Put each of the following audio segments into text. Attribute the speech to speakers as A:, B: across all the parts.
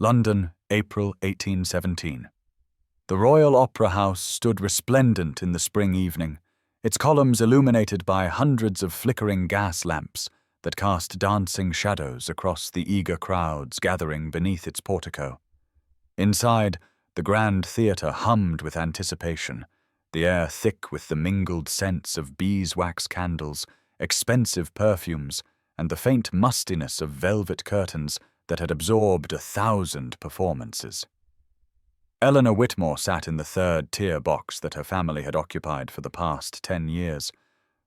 A: London, April 1817. The Royal Opera House stood resplendent in the spring evening, its columns illuminated by hundreds of flickering gas lamps that cast dancing shadows across the eager crowds gathering beneath its portico. Inside, the grand theatre hummed with anticipation, the air thick with the mingled scents of beeswax candles, expensive perfumes, and the faint mustiness of velvet curtains that had absorbed 1,000 performances. Eleanor Whitmore sat in the third-tier box that her family had occupied for the past 10 years,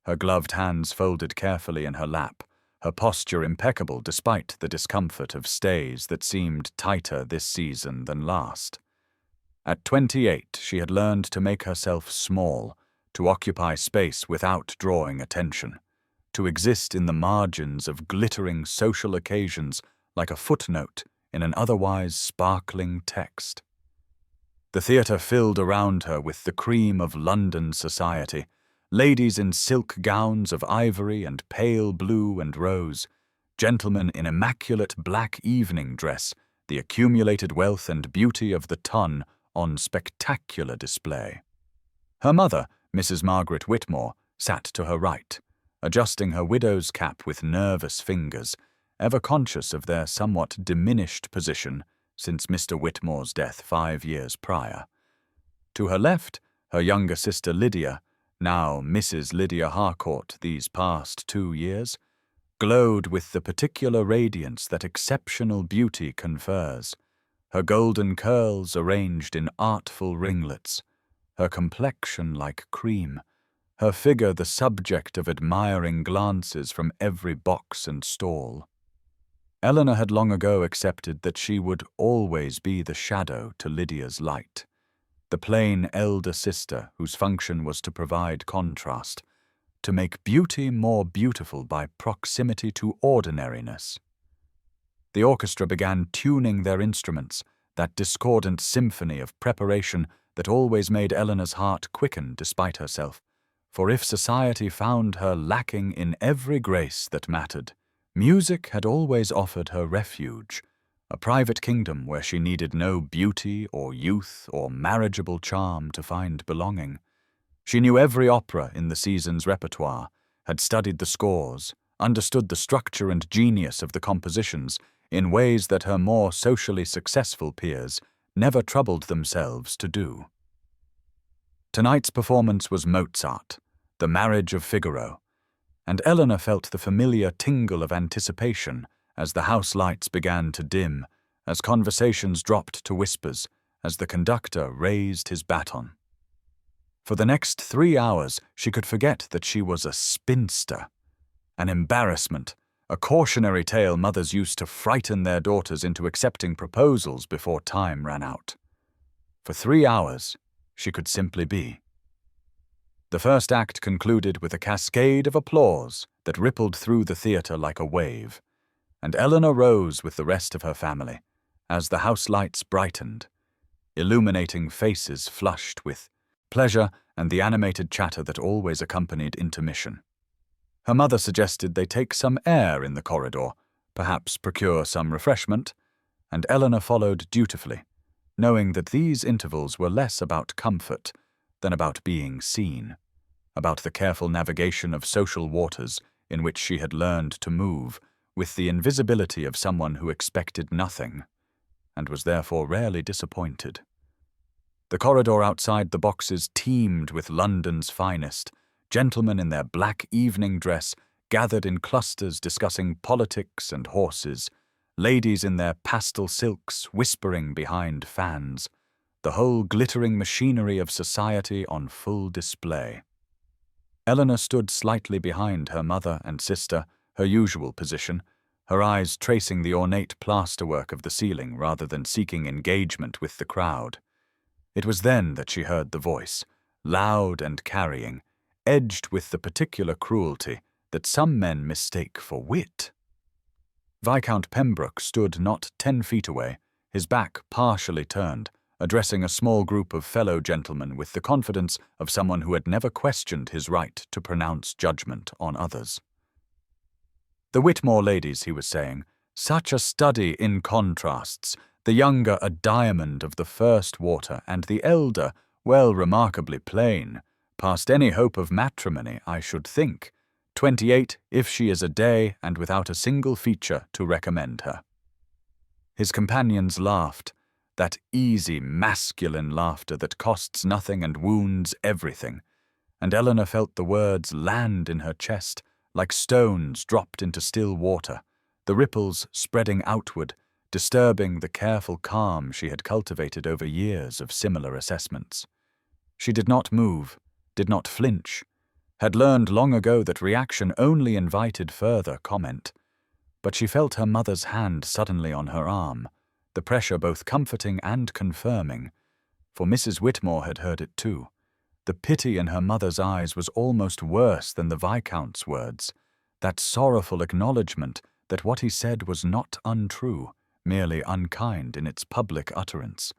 A: her gloved hands folded carefully in her lap, her posture impeccable despite the discomfort of stays that seemed tighter this season than last. At 28, she had learned to make herself small, to occupy space without drawing attention, to exist in the margins of glittering social occasions like a footnote in an otherwise sparkling text. The theatre filled around her with the cream of London society, ladies in silk gowns of ivory and pale blue and rose, gentlemen in immaculate black evening dress, the accumulated wealth and beauty of the ton on spectacular display. Her mother, Mrs. Margaret Whitmore, sat to her right, adjusting her widow's cap with nervous fingers, ever conscious of their somewhat diminished position since Mr. Whitmore's death 5 years prior. To her left, her younger sister Lydia, now Mrs. Lydia Harcourt these past 2 years, glowed with the particular radiance that exceptional beauty confers, her golden curls arranged in artful ringlets, her complexion like cream, her figure the subject of admiring glances from every box and stall. Eleanor had long ago accepted that she would always be the shadow to Lydia's light, the plain elder sister whose function was to provide contrast, to make beauty more beautiful by proximity to ordinariness. The orchestra began tuning their instruments, that discordant symphony of preparation that always made Eleanor's heart quicken despite herself, for if society found her lacking in every grace that mattered, music had always offered her refuge, a private kingdom where she needed no beauty or youth or marriageable charm to find belonging. She knew every opera in the season's repertoire, had studied the scores, understood the structure and genius of the compositions in ways that her more socially successful peers never troubled themselves to do. Tonight's performance was Mozart, The Marriage of Figaro, and Eleanor felt the familiar tingle of anticipation as the house lights began to dim, as conversations dropped to whispers, as the conductor raised his baton. For the next 3 hours, she could forget that she was a spinster, an embarrassment, a cautionary tale mothers used to frighten their daughters into accepting proposals before time ran out. For 3 hours, she could simply be. The first act concluded with a cascade of applause that rippled through the theatre like a wave, and Eleanor rose with the rest of her family as the house lights brightened, illuminating faces flushed with pleasure and the animated chatter that always accompanied intermission. Her mother suggested they take some air in the corridor, perhaps procure some refreshment, and Eleanor followed dutifully, knowing that these intervals were less about comfort than about being seen, about the careful navigation of social waters in which she had learned to move with the invisibility of someone who expected nothing, and was therefore rarely disappointed. The corridor outside the boxes teemed with London's finest, gentlemen in their black evening dress gathered in clusters discussing politics and horses, ladies in their pastel silks whispering behind fans, the whole glittering machinery of society on full display. Eleanor stood slightly behind her mother and sister, her usual position, her eyes tracing the ornate plasterwork of the ceiling rather than seeking engagement with the crowd. It was then that she heard the voice, loud and carrying, edged with the particular cruelty that some men mistake for wit. Viscount Pembroke stood not 10 feet away, his back partially turned, addressing a small group of fellow gentlemen with the confidence of someone who had never questioned his right to pronounce judgment on others. The Whitmore ladies, he was saying, such a study in contrasts, the younger a diamond of the first water, and the elder, well, remarkably plain, past any hope of matrimony, I should think, 28 if she is a day and without a single feature to recommend her. His companions laughed, that easy, masculine laughter that costs nothing and wounds everything, and Eleanor felt the words land in her chest like stones dropped into still water, the ripples spreading outward, disturbing the careful calm she had cultivated over years of similar assessments. She did not move, did not flinch, had learned long ago that reaction only invited further comment. But she felt her mother's hand suddenly on her arm, the pressure both comforting and confirming, for Mrs. Whitmore had heard it too. The pity in her mother's eyes was almost worse than the Viscount's words, that sorrowful acknowledgment that what he said was not untrue, merely unkind in its public utterance.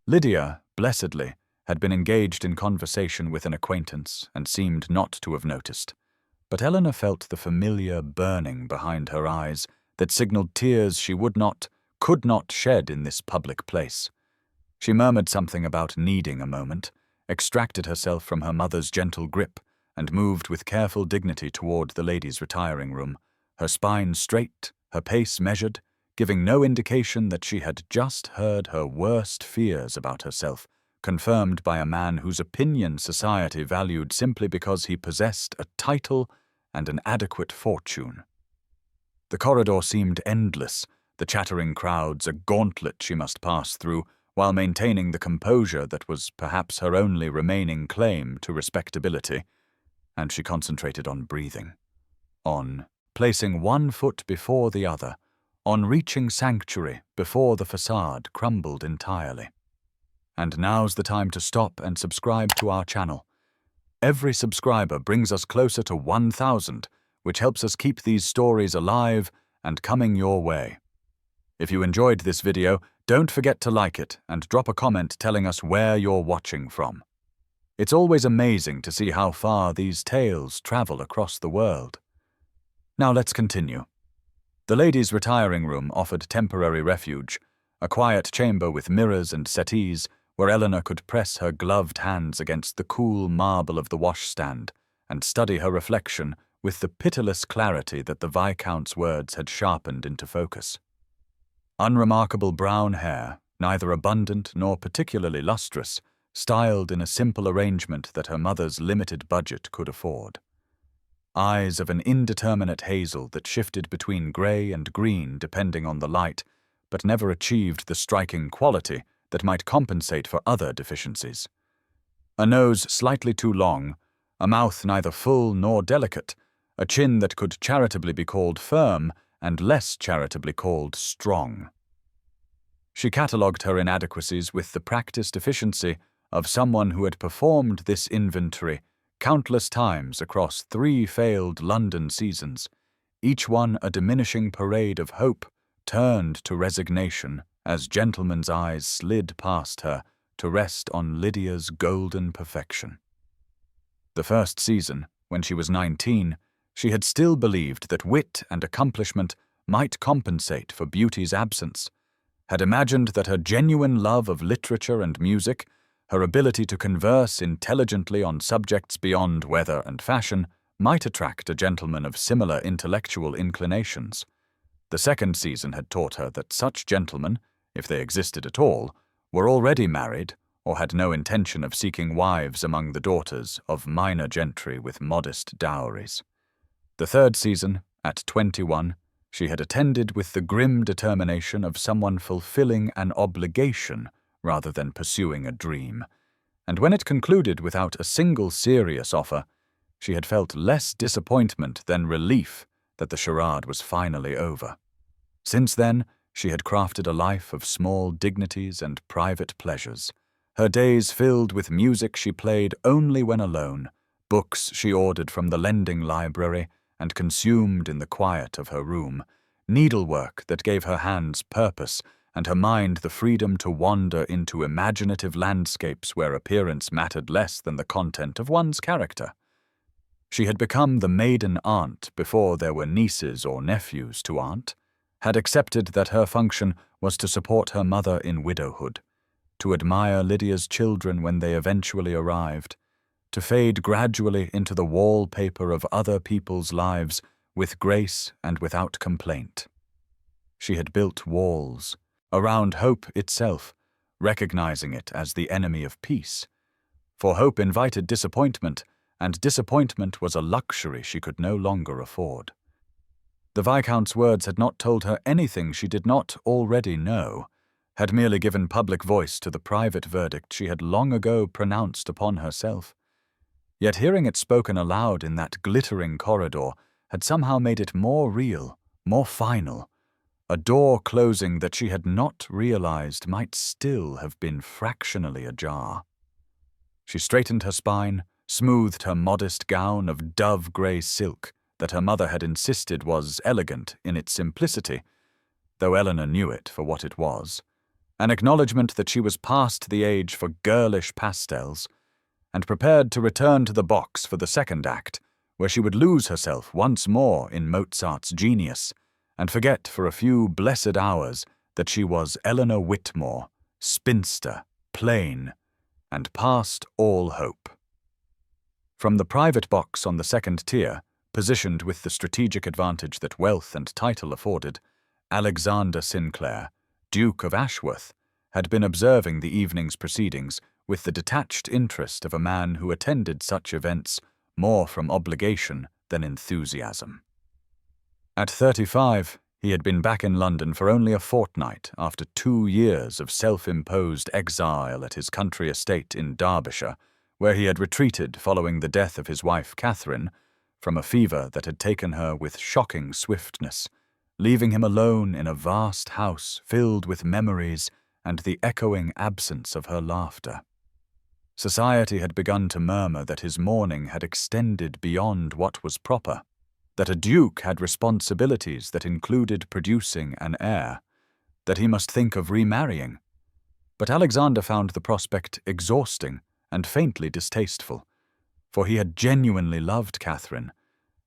A: Lydia, blessedly, had been engaged in conversation with an acquaintance and seemed not to have noticed. But Eleanor felt the familiar burning behind her eyes that signaled tears she could not shed in this public place. She murmured something about needing a moment, extracted herself from her mother's gentle grip, and moved with careful dignity toward the ladies' retiring room, her spine straight, her pace measured, giving no indication that she had just heard her worst fears about herself, confirmed by a man whose opinion society valued simply because he possessed a title and an adequate fortune. The corridor seemed endless, the chattering crowds a gauntlet she must pass through, while maintaining the composure that was perhaps her only remaining claim to respectability, and she concentrated on breathing, on placing one foot before the other, on reaching sanctuary before the facade crumbled entirely. And now's the time to stop and subscribe to our channel. Every subscriber brings us closer to 1,000, which helps us keep these stories alive and coming your way. If you enjoyed this video, don't forget to like it and drop a comment telling us where you're watching from. It's always amazing to see how far these tales travel across the world. Now let's continue. The ladies' retiring room offered temporary refuge, a quiet chamber with mirrors and settees where Eleanor could press her gloved hands against the cool marble of the washstand and study her reflection with the pitiless clarity that the Viscount's words had sharpened into focus. Unremarkable brown hair, neither abundant nor particularly lustrous, styled in a simple arrangement that her mother's limited budget could afford. Eyes of an indeterminate hazel that shifted between grey and green depending on the light, but never achieved the striking quality that might compensate for other deficiencies. A nose slightly too long, a mouth neither full nor delicate, a chin that could charitably be called firm and less charitably called strong. She catalogued her inadequacies with the practiced efficiency of someone who had performed this inventory countless times across 3 failed London seasons, each one a diminishing parade of hope turned to resignation as gentlemen's eyes slid past her to rest on Lydia's golden perfection. The first season, when she was 19, she had still believed that wit and accomplishment might compensate for beauty's absence, had imagined that her genuine love of literature and music, her ability to converse intelligently on subjects beyond weather and fashion, might attract a gentleman of similar intellectual inclinations. The second season had taught her that such gentlemen, if they existed at all, were already married or had no intention of seeking wives among the daughters of minor gentry with modest dowries. The third season, at 21, she had attended with the grim determination of someone fulfilling an obligation rather than pursuing a dream, and when it concluded without a single serious offer, she had felt less disappointment than relief that the charade was finally over. Since then, she had crafted a life of small dignities and private pleasures, her days filled with music she played only when alone, books she ordered from the lending library and consumed in the quiet of her room, needlework that gave her hands purpose and her mind the freedom to wander into imaginative landscapes where appearance mattered less than the content of one's character. She had become the maiden aunt before there were nieces or nephews to aunt, had accepted that her function was to support her mother in widowhood, to admire Lydia's children when they eventually arrived, to fade gradually into the wallpaper of other people's lives with grace and without complaint. She had built walls around hope itself, recognizing it as the enemy of peace. For hope invited disappointment, and disappointment was a luxury she could no longer afford. The Viscount's words had not told her anything she did not already know, had merely given public voice to the private verdict she had long ago pronounced upon herself. Yet hearing it spoken aloud in that glittering corridor had somehow made it more real, more final, a door closing that she had not realized might still have been fractionally ajar. She straightened her spine, smoothed her modest gown of dove-grey silk that her mother had insisted was elegant in its simplicity, though Eleanor knew it for what it was, an acknowledgment that she was past the age for girlish pastels, and prepared to return to the box for the second act, where she would lose herself once more in Mozart's genius, and forget for a few blessed hours that she was Eleanor Whitmore, spinster, plain, and past all hope. From the private box on the second tier, positioned with the strategic advantage that wealth and title afforded, Alexander Sinclair, Duke of Ashworth, had been observing the evening's proceedings with the detached interest of a man who attended such events more from obligation than enthusiasm. At 35, he had been back in London for only a fortnight after 2 years of self-imposed exile at his country estate in Derbyshire, where he had retreated following the death of his wife Catherine from a fever that had taken her with shocking swiftness, leaving him alone in a vast house filled with memories and the echoing absence of her laughter. Society had begun to murmur that his mourning had extended beyond what was proper, that a duke had responsibilities that included producing an heir, that he must think of remarrying. But Alexander found the prospect exhausting and faintly distasteful, for he had genuinely loved Catherine,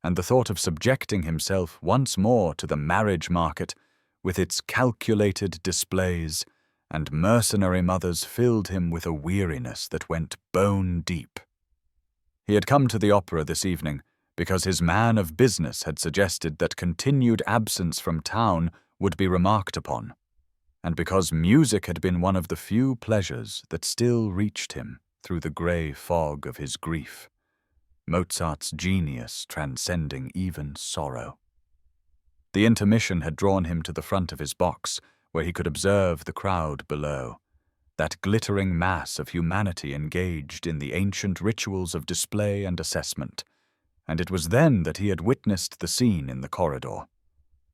A: and the thought of subjecting himself once more to the marriage market, with its calculated displays and mercenary mothers, filled him with a weariness that went bone deep. He had come to the opera this evening because his man of business had suggested that continued absence from town would be remarked upon, and because music had been one of the few pleasures that still reached him through the grey fog of his grief, Mozart's genius transcending even sorrow. The intermission had drawn him to the front of his box, where he could observe the crowd below, that glittering mass of humanity engaged in the ancient rituals of display and assessment, and it was then that he had witnessed the scene in the corridor.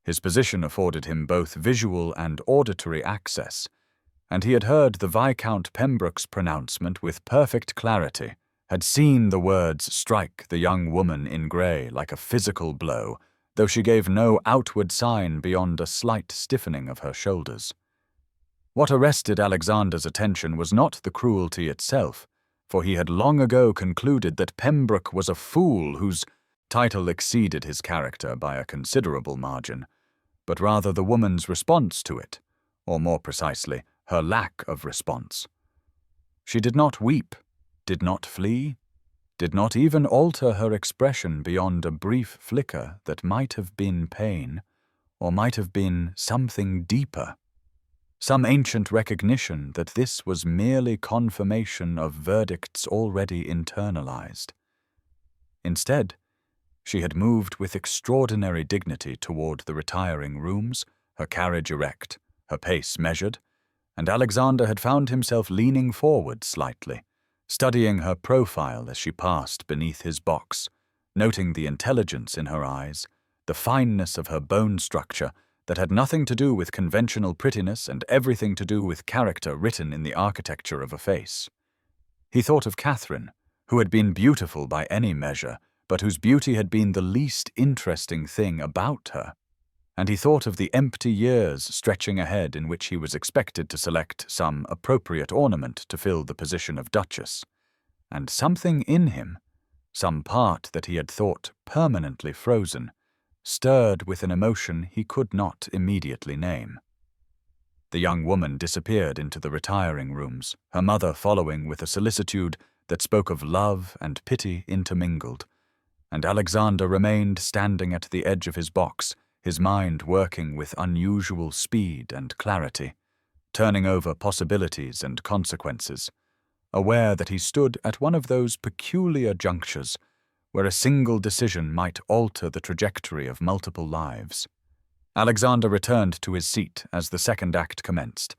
A: His position afforded him both visual and auditory access, and he had heard the Viscount Pembroke's pronouncement with perfect clarity, had seen the words strike the young woman in grey like a physical blow, though she gave no outward sign beyond a slight stiffening of her shoulders. What arrested Alexander's attention was not the cruelty itself, for he had long ago concluded that Pembroke was a fool whose title exceeded his character by a considerable margin, but rather the woman's response to it, or more precisely, her lack of response. She did not weep, did not flee, did not even alter her expression beyond a brief flicker that might have been pain, or might have been something deeper, some ancient recognition that this was merely confirmation of verdicts already internalized. Instead, she had moved with extraordinary dignity toward the retiring rooms, her carriage erect, her pace measured, and Alexander had found himself leaning forward slightly, studying her profile as she passed beneath his box, noting the intelligence in her eyes, the fineness of her bone structure that had nothing to do with conventional prettiness and everything to do with character written in the architecture of a face. He thought of Catherine, who had been beautiful by any measure, but whose beauty had been the least interesting thing about her, and he thought of the empty years stretching ahead in which he was expected to select some appropriate ornament to fill the position of Duchess, and something in him, some part that he had thought permanently frozen, stirred with an emotion he could not immediately name. The young woman disappeared into the retiring rooms, her mother following with a solicitude that spoke of love and pity intermingled, and Alexander remained standing at the edge of his box, his mind working with unusual speed and clarity, turning over possibilities and consequences, aware that he stood at one of those peculiar junctures where a single decision might alter the trajectory of multiple lives. Alexander returned to his seat as the second act commenced,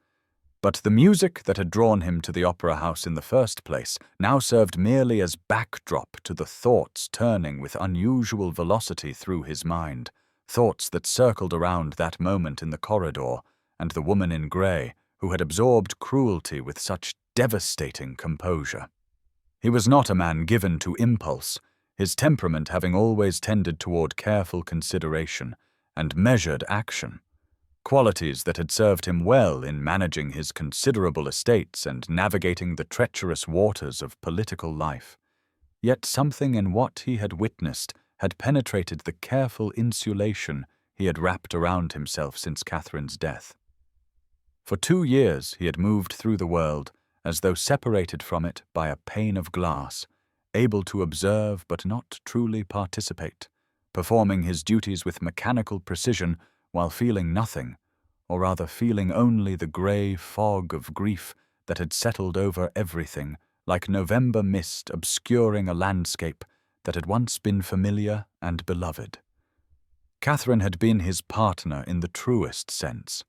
A: but the music that had drawn him to the opera house in the first place now served merely as backdrop to the thoughts turning with unusual velocity through his mind, thoughts that circled around that moment in the corridor and the woman in grey who had absorbed cruelty with such devastating composure. He was not a man given to impulse, his temperament having always tended toward careful consideration and measured action, qualities that had served him well in managing his considerable estates and navigating the treacherous waters of political life. Yet something in what he had witnessed had penetrated the careful insulation he had wrapped around himself since Catherine's death. For 2 years he had moved through the world as though separated from it by a pane of glass, able to observe but not truly participate, performing his duties with mechanical precision while feeling nothing, or rather feeling only the grey fog of grief that had settled over everything, like November mist obscuring a landscape that had once been familiar and beloved. Catherine had been his partner in the truest sense,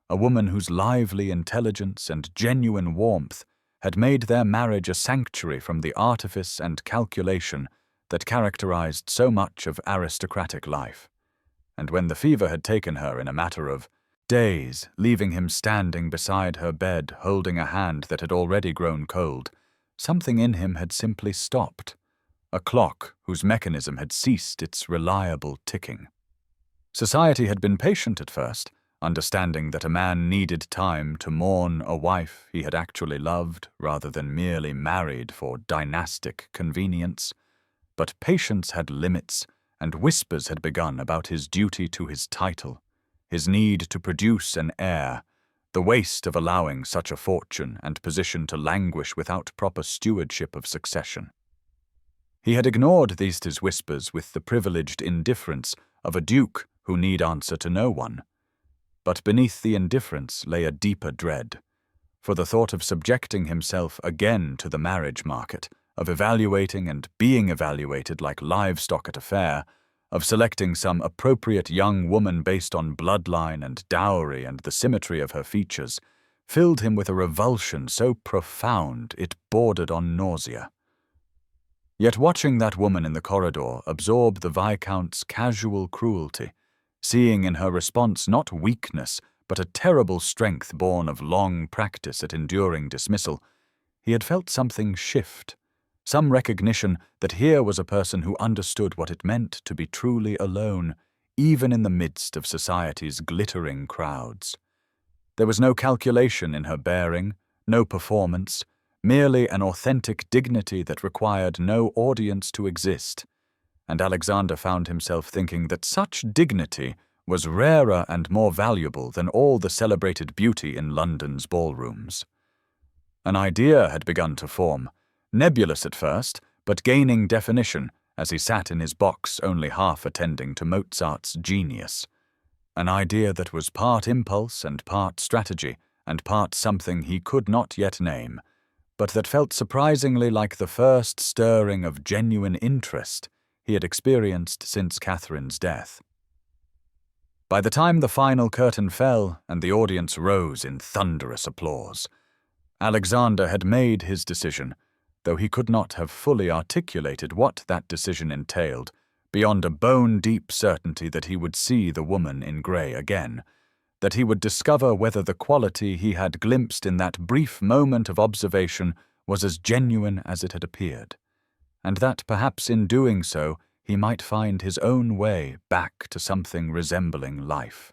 A: a woman whose lively intelligence and genuine warmth had made their marriage a sanctuary from the artifice and calculation that characterized so much of aristocratic life. And when the fever had taken her in a matter of days, leaving him standing beside her bed holding a hand that had already grown cold, something in him had simply stopped, a clock whose mechanism had ceased its reliable ticking. Society had been patient at first, understanding that a man needed time to mourn a wife he had actually loved rather than merely married for dynastic convenience. But patience had limits, and whispers had begun about his duty to his title, his need to produce an heir, the waste of allowing such a fortune and position to languish without proper stewardship of succession. He had ignored these whispers with the privileged indifference of a duke who need answer to no one. But beneath the indifference lay a deeper dread, for the thought of subjecting himself again to the marriage market, of evaluating and being evaluated like livestock at a fair, of selecting some appropriate young woman based on bloodline and dowry and the symmetry of her features, filled him with a revulsion so profound it bordered on nausea. Yet watching that woman in the corridor absorb the Viscount's casual cruelty, seeing in her response not weakness but a terrible strength born of long practice at enduring dismissal, he had felt something shift, some recognition that here was a person who understood what it meant to be truly alone, even in the midst of society's glittering crowds. There was no calculation in her bearing, no performance, merely an authentic dignity that required no audience to exist, and Alexander found himself thinking that such dignity was rarer and more valuable than all the celebrated beauty in London's ballrooms. An idea had begun to form, nebulous at first, but gaining definition as he sat in his box only half attending to Mozart's Genius. An idea that was part impulse and part strategy, and part something he could not yet name, but that felt surprisingly like the first stirring of genuine interest he had experienced since Catherine's death. By the time the final curtain fell and the audience rose in thunderous applause, Alexander had made his decision, though he could not have fully articulated what that decision entailed, beyond a bone-deep certainty that he would see the woman in grey again, that he would discover whether the quality he had glimpsed in that brief moment of observation was as genuine as it had appeared, and that perhaps in doing so he might find his own way back to something resembling life.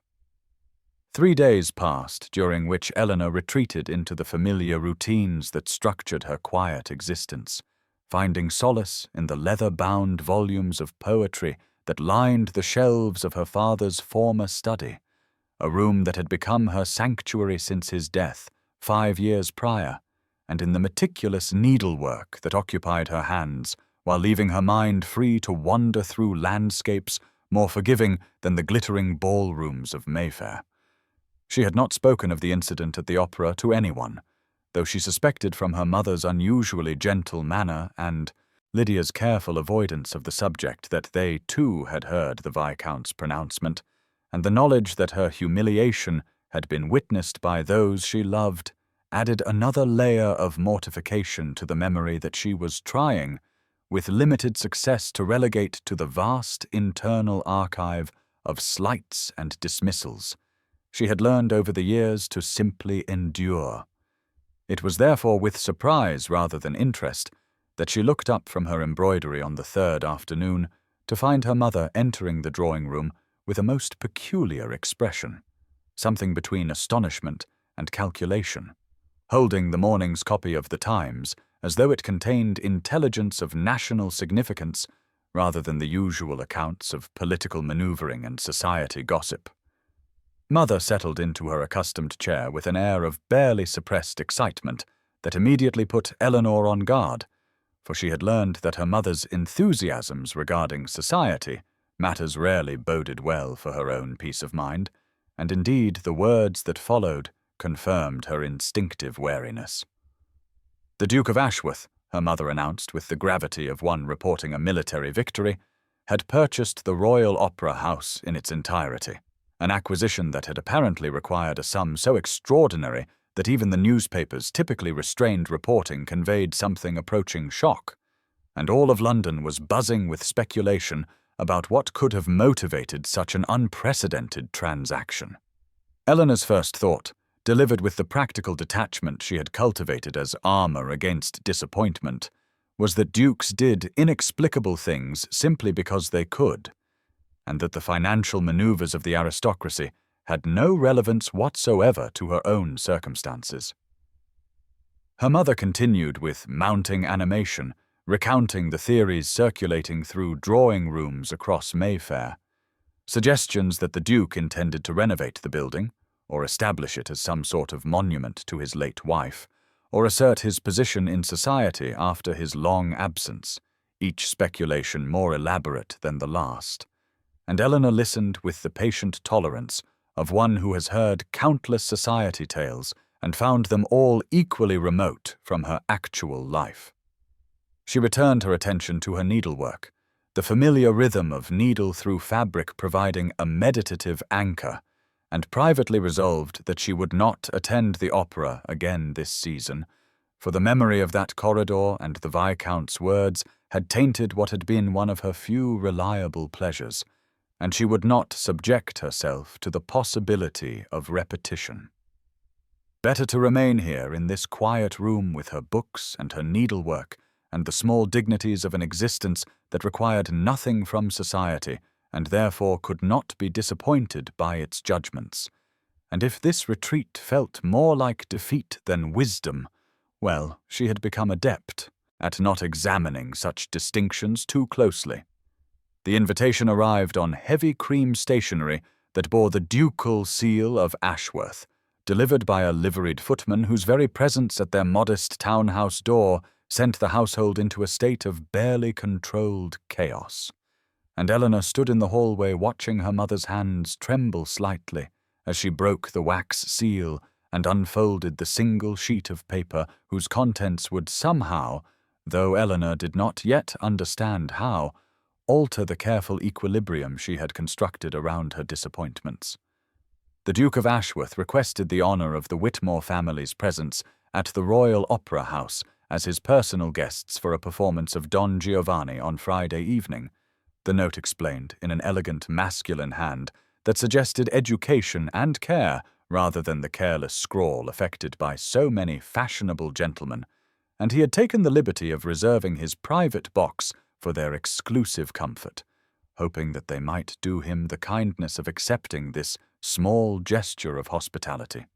A: 3 days passed, during which Eleanor retreated into the familiar routines that structured her quiet existence, finding solace in the leather-bound volumes of poetry that lined the shelves of her father's former study, a room that had become her sanctuary since his death 5 years prior, and in the meticulous needlework that occupied her hands, while leaving her mind free to wander through landscapes more forgiving than the glittering ballrooms of Mayfair. She had not spoken of the incident at the opera to anyone, though she suspected from her mother's unusually gentle manner and Lydia's careful avoidance of the subject that they too had heard the Viscount's pronouncement, and the knowledge that her humiliation had been witnessed by those she loved added another layer of mortification to the memory that she was trying, with limited success, to relegate to the vast internal archive of slights and dismissals she had learned over the years to simply endure. It was therefore with surprise rather than interest that she looked up from her embroidery on the third afternoon to find her mother entering the drawing-room with a most peculiar expression, something between astonishment and calculation, holding the morning's copy of the Times as though it contained intelligence of national significance rather than the usual accounts of political maneuvering and society gossip. Mother settled into her accustomed chair with an air of barely suppressed excitement that immediately put Eleanor on guard, for she had learned that her mother's enthusiasms regarding society matters rarely boded well for her own peace of mind, and indeed the words that followed confirmed her instinctive wariness. The Duke of Ashworth, her mother announced with the gravity of one reporting a military victory, had purchased the Royal Opera House in its entirety, an acquisition that had apparently required a sum so extraordinary that even the newspapers' typically restrained reporting conveyed something approaching shock, and all of London was buzzing with speculation about what could have motivated such an unprecedented transaction. Eleanor's first thought, delivered with the practical detachment she had cultivated as armor against disappointment, was that dukes did inexplicable things simply because they could, and that the financial maneuvers of the aristocracy had no relevance whatsoever to her own circumstances. Her mother continued with mounting animation, recounting the theories circulating through drawing-rooms across Mayfair, suggestions that the Duke intended to renovate the building, or establish it as some sort of monument to his late wife, or assert his position in society after his long absence, each speculation more elaborate than the last. And Eleanor listened with the patient tolerance of one who has heard countless society tales and found them all equally remote from her actual life. She returned her attention to her needlework, the familiar rhythm of needle through fabric providing a meditative anchor, and privately resolved that she would not attend the opera again this season, for the memory of that corridor and the Viscount's words had tainted what had been one of her few reliable pleasures, and she would not subject herself to the possibility of repetition. Better to remain here in this quiet room with her books and her needlework and the small dignities of an existence that required nothing from society and therefore could not be disappointed by its judgments. And if this retreat felt more like defeat than wisdom, well, she had become adept at not examining such distinctions too closely. The invitation arrived on heavy cream stationery that bore the ducal seal of Ashworth, delivered by a liveried footman whose very presence at their modest townhouse door sent the household into a state of barely controlled chaos. And Eleanor stood in the hallway watching her mother's hands tremble slightly as she broke the wax seal and unfolded the single sheet of paper whose contents would somehow, though Eleanor did not yet understand how, alter the careful equilibrium she had constructed around her disappointments. The Duke of Ashworth requested the honour of the Whitmore family's presence at the Royal Opera House as his personal guests for a performance of Don Giovanni on Friday evening, the note explained in an elegant masculine hand that suggested education and care rather than the careless scrawl affected by so many fashionable gentlemen, and he had taken the liberty of reserving his private box for their exclusive comfort, hoping that they might do him the kindness of accepting this small gesture of hospitality.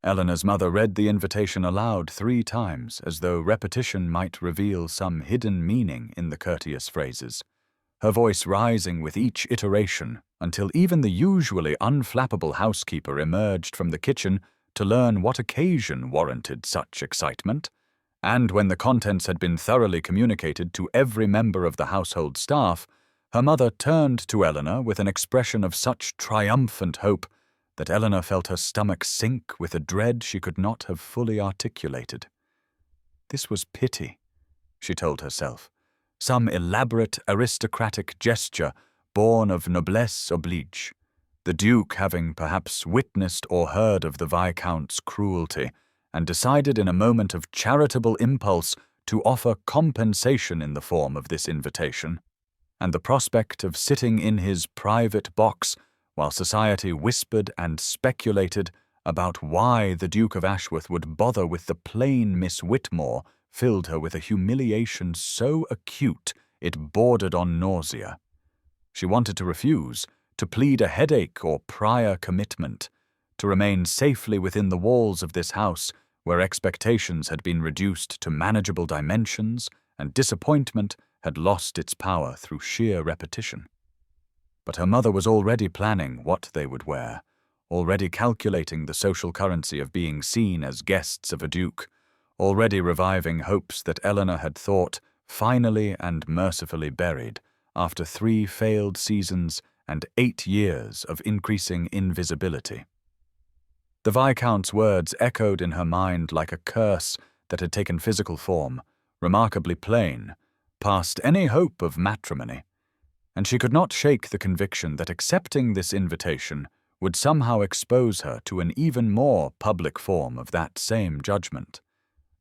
A: Eleanor's mother read the invitation aloud 3 times, as though repetition might reveal some hidden meaning in the courteous phrases. her voice rising with each iteration until even the usually unflappable housekeeper emerged from the kitchen to learn what occasion warranted such excitement, and when the contents had been thoroughly communicated to every member of the household staff, her mother turned to Eleanor with an expression of such triumphant hope that Eleanor felt her stomach sink with a dread she could not have fully articulated. This was pity, she told herself, some elaborate aristocratic gesture born of noblesse oblige, the Duke having perhaps witnessed or heard of the Viscount's cruelty, and decided in a moment of charitable impulse to offer compensation in the form of this invitation, and the prospect of sitting in his private box while society whispered and speculated about why the Duke of Ashworth would bother with the plain Miss Whitmore filled her with a humiliation so acute it bordered on nausea. She wanted to refuse, to plead a headache or prior commitment, to remain safely within the walls of this house where expectations had been reduced to manageable dimensions and disappointment had lost its power through sheer repetition. But her mother was already planning what they would wear, already calculating the social currency of being seen as guests of a duke, already reviving hopes that Eleanor had thought finally and mercifully buried after 3 failed seasons and 8 years of increasing invisibility. The Viscount's words echoed in her mind like a curse that had taken physical form, remarkably plain, past any hope of matrimony, and she could not shake the conviction that accepting this invitation would somehow expose her to an even more public form of that same judgment,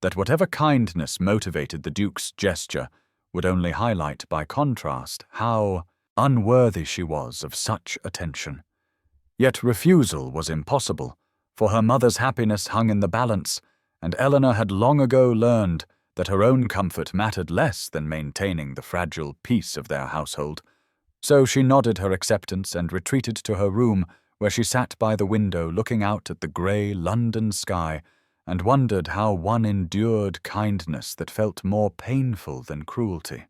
A: that whatever kindness motivated the Duke's gesture would only highlight by contrast how unworthy she was of such attention. Yet refusal was impossible, for her mother's happiness hung in the balance, and Eleanor had long ago learned that her own comfort mattered less than maintaining the fragile peace of their household. So she nodded her acceptance and retreated to her room, where she sat by the window looking out at the grey London sky and wondered how one endured kindness that felt more painful than cruelty,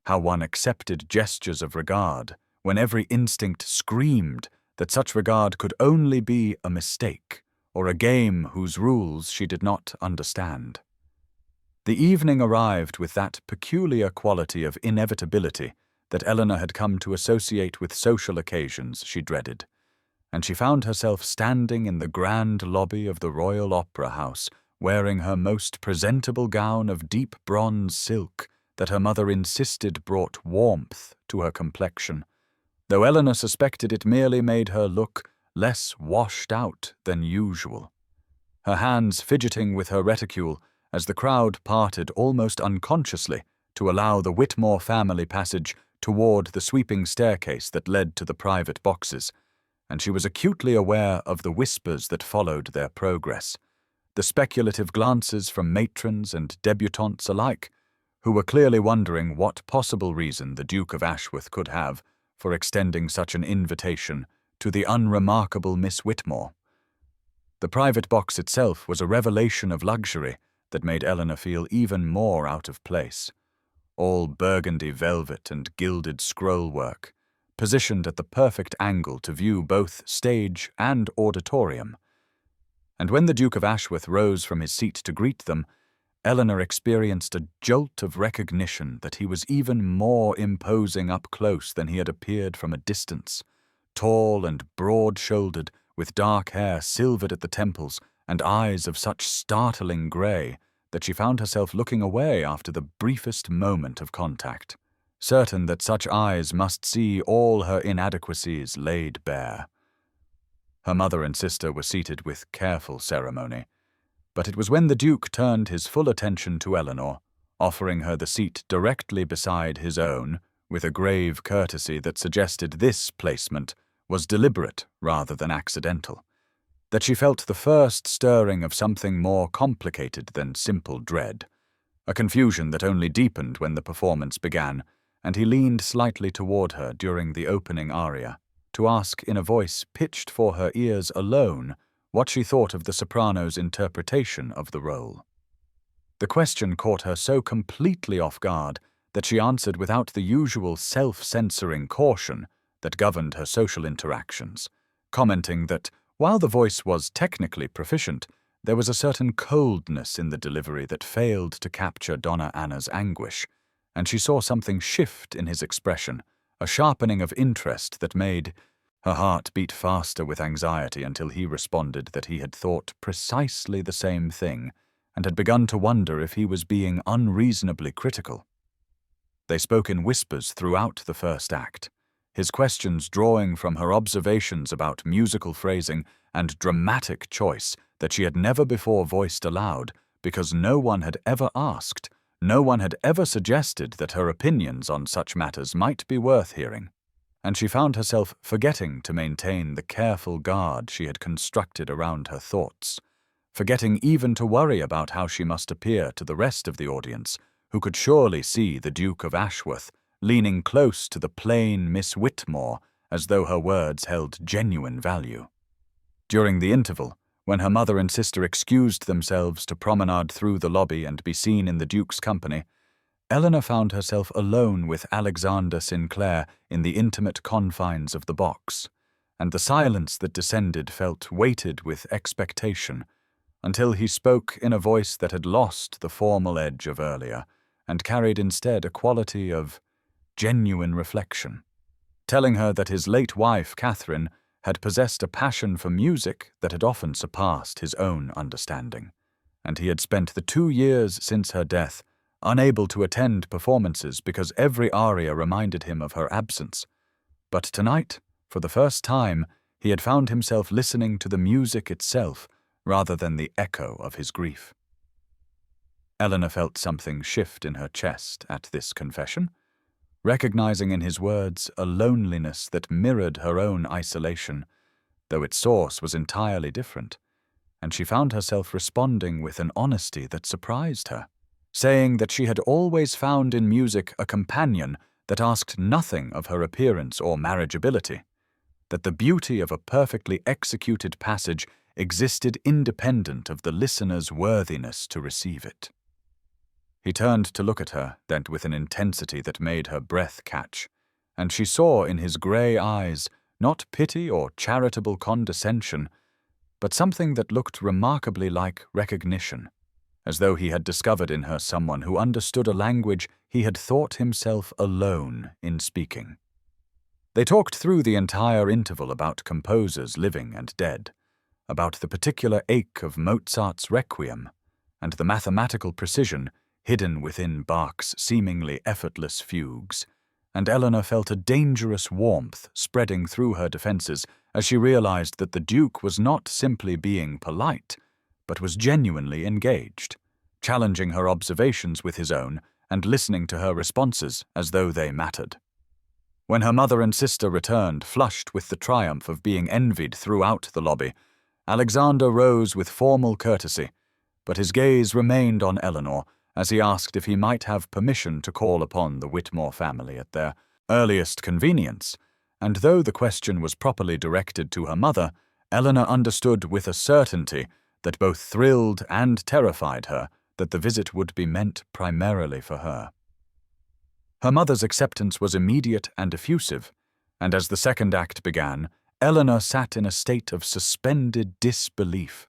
A: how one accepted gestures of regard when every instinct screamed that such regard could only be a mistake or a game whose rules she did not understand. The evening arrived with that peculiar quality of inevitability that Eleanor had come to associate with social occasions she dreaded, and she found herself standing in the grand lobby of the Royal Opera House, wearing her most presentable gown of deep bronze silk that her mother insisted brought warmth to her complexion, though Eleanor suspected it merely made her look less washed out than usual. Her hands fidgeting with her reticule as the crowd parted almost unconsciously to allow the Whitmore family passage toward the sweeping staircase that led to the private boxes, and she was acutely aware of the whispers that followed their progress, the speculative glances from matrons and debutantes alike, who were clearly wondering what possible reason the Duke of Ashworth could have for extending such an invitation to the unremarkable Miss Whitmore. The private box itself was a revelation of luxury that made Eleanor feel even more out of place. All burgundy velvet and gilded scrollwork, positioned at the perfect angle to view both stage and auditorium. And when the Duke of Ashworth rose from his seat to greet them, Eleanor experienced a jolt of recognition that he was even more imposing up close than he had appeared from a distance, tall and broad-shouldered, with dark hair silvered at the temples and eyes of such startling grey that she found herself looking away after the briefest moment of contact, certain that such eyes must see all her inadequacies laid bare. Her mother and sister were seated with careful ceremony, but it was when the Duke turned his full attention to Eleanor, offering her the seat directly beside his own, with a grave courtesy that suggested this placement was deliberate rather than accidental, that she felt the first stirring of something more complicated than simple dread, a confusion that only deepened when the performance began, and he leaned slightly toward her during the opening aria, to ask in a voice pitched for her ears alone what she thought of the soprano's interpretation of the role. The question caught her so completely off guard that she answered without the usual self-censoring caution that governed her social interactions, commenting that, while the voice was technically proficient, there was a certain coldness in the delivery that failed to capture Donna Anna's anguish, and she saw something shift in his expression, a sharpening of interest that made her heart beat faster with anxiety until he responded that he had thought precisely the same thing and had begun to wonder if he was being unreasonably critical. They spoke in whispers throughout the first act, his questions drawing from her observations about musical phrasing and dramatic choice that she had never before voiced aloud because no one had ever asked, no one had ever suggested that her opinions on such matters might be worth hearing, and she found herself forgetting to maintain the careful guard she had constructed around her thoughts, forgetting even to worry about how she must appear to the rest of the audience, who could surely see the Duke of Ashworth leaning close to the plain Miss Whitmore as though her words held genuine value. During the interval, when her mother and sister excused themselves to promenade through the lobby and be seen in the Duke's company, Eleanor found herself alone with Alexander Sinclair in the intimate confines of the box, and the silence that descended felt weighted with expectation, until he spoke in a voice that had lost the formal edge of earlier and carried instead a quality of genuine reflection, telling her that his late wife, Catherine, had possessed a passion for music that had often surpassed his own understanding, and he had spent the 2 years since her death unable to attend performances because every aria reminded him of her absence. But tonight, for the first time, he had found himself listening to the music itself rather than the echo of his grief. Eleanor felt something shift in her chest at this confession, recognizing in his words a loneliness that mirrored her own isolation, though its source was entirely different, and she found herself responding with an honesty that surprised her, saying that she had always found in music a companion that asked nothing of her appearance or marriageability, that the beauty of a perfectly executed passage existed independent of the listener's worthiness to receive it. He turned to look at her, then with an intensity that made her breath catch, and she saw in his grey eyes not pity or charitable condescension, but something that looked remarkably like recognition, as though he had discovered in her someone who understood a language he had thought himself alone in speaking. They talked through the entire interval about composers living and dead, about the particular ache of Mozart's Requiem, and the mathematical precision hidden within Bach's seemingly effortless fugues, and Eleanor felt a dangerous warmth spreading through her defenses as she realized that the Duke was not simply being polite, but was genuinely engaged, challenging her observations with his own and listening to her responses as though they mattered. When her mother and sister returned, flushed with the triumph of being envied throughout the lobby, Alexander rose with formal courtesy, but his gaze remained on Eleanor as he asked if he might have permission to call upon the Whitmore family at their earliest convenience, and though the question was properly directed to her mother, Eleanor understood with a certainty that both thrilled and terrified her that the visit would be meant primarily for her. Her mother's acceptance was immediate and effusive, and as the second act began, Eleanor sat in a state of suspended disbelief,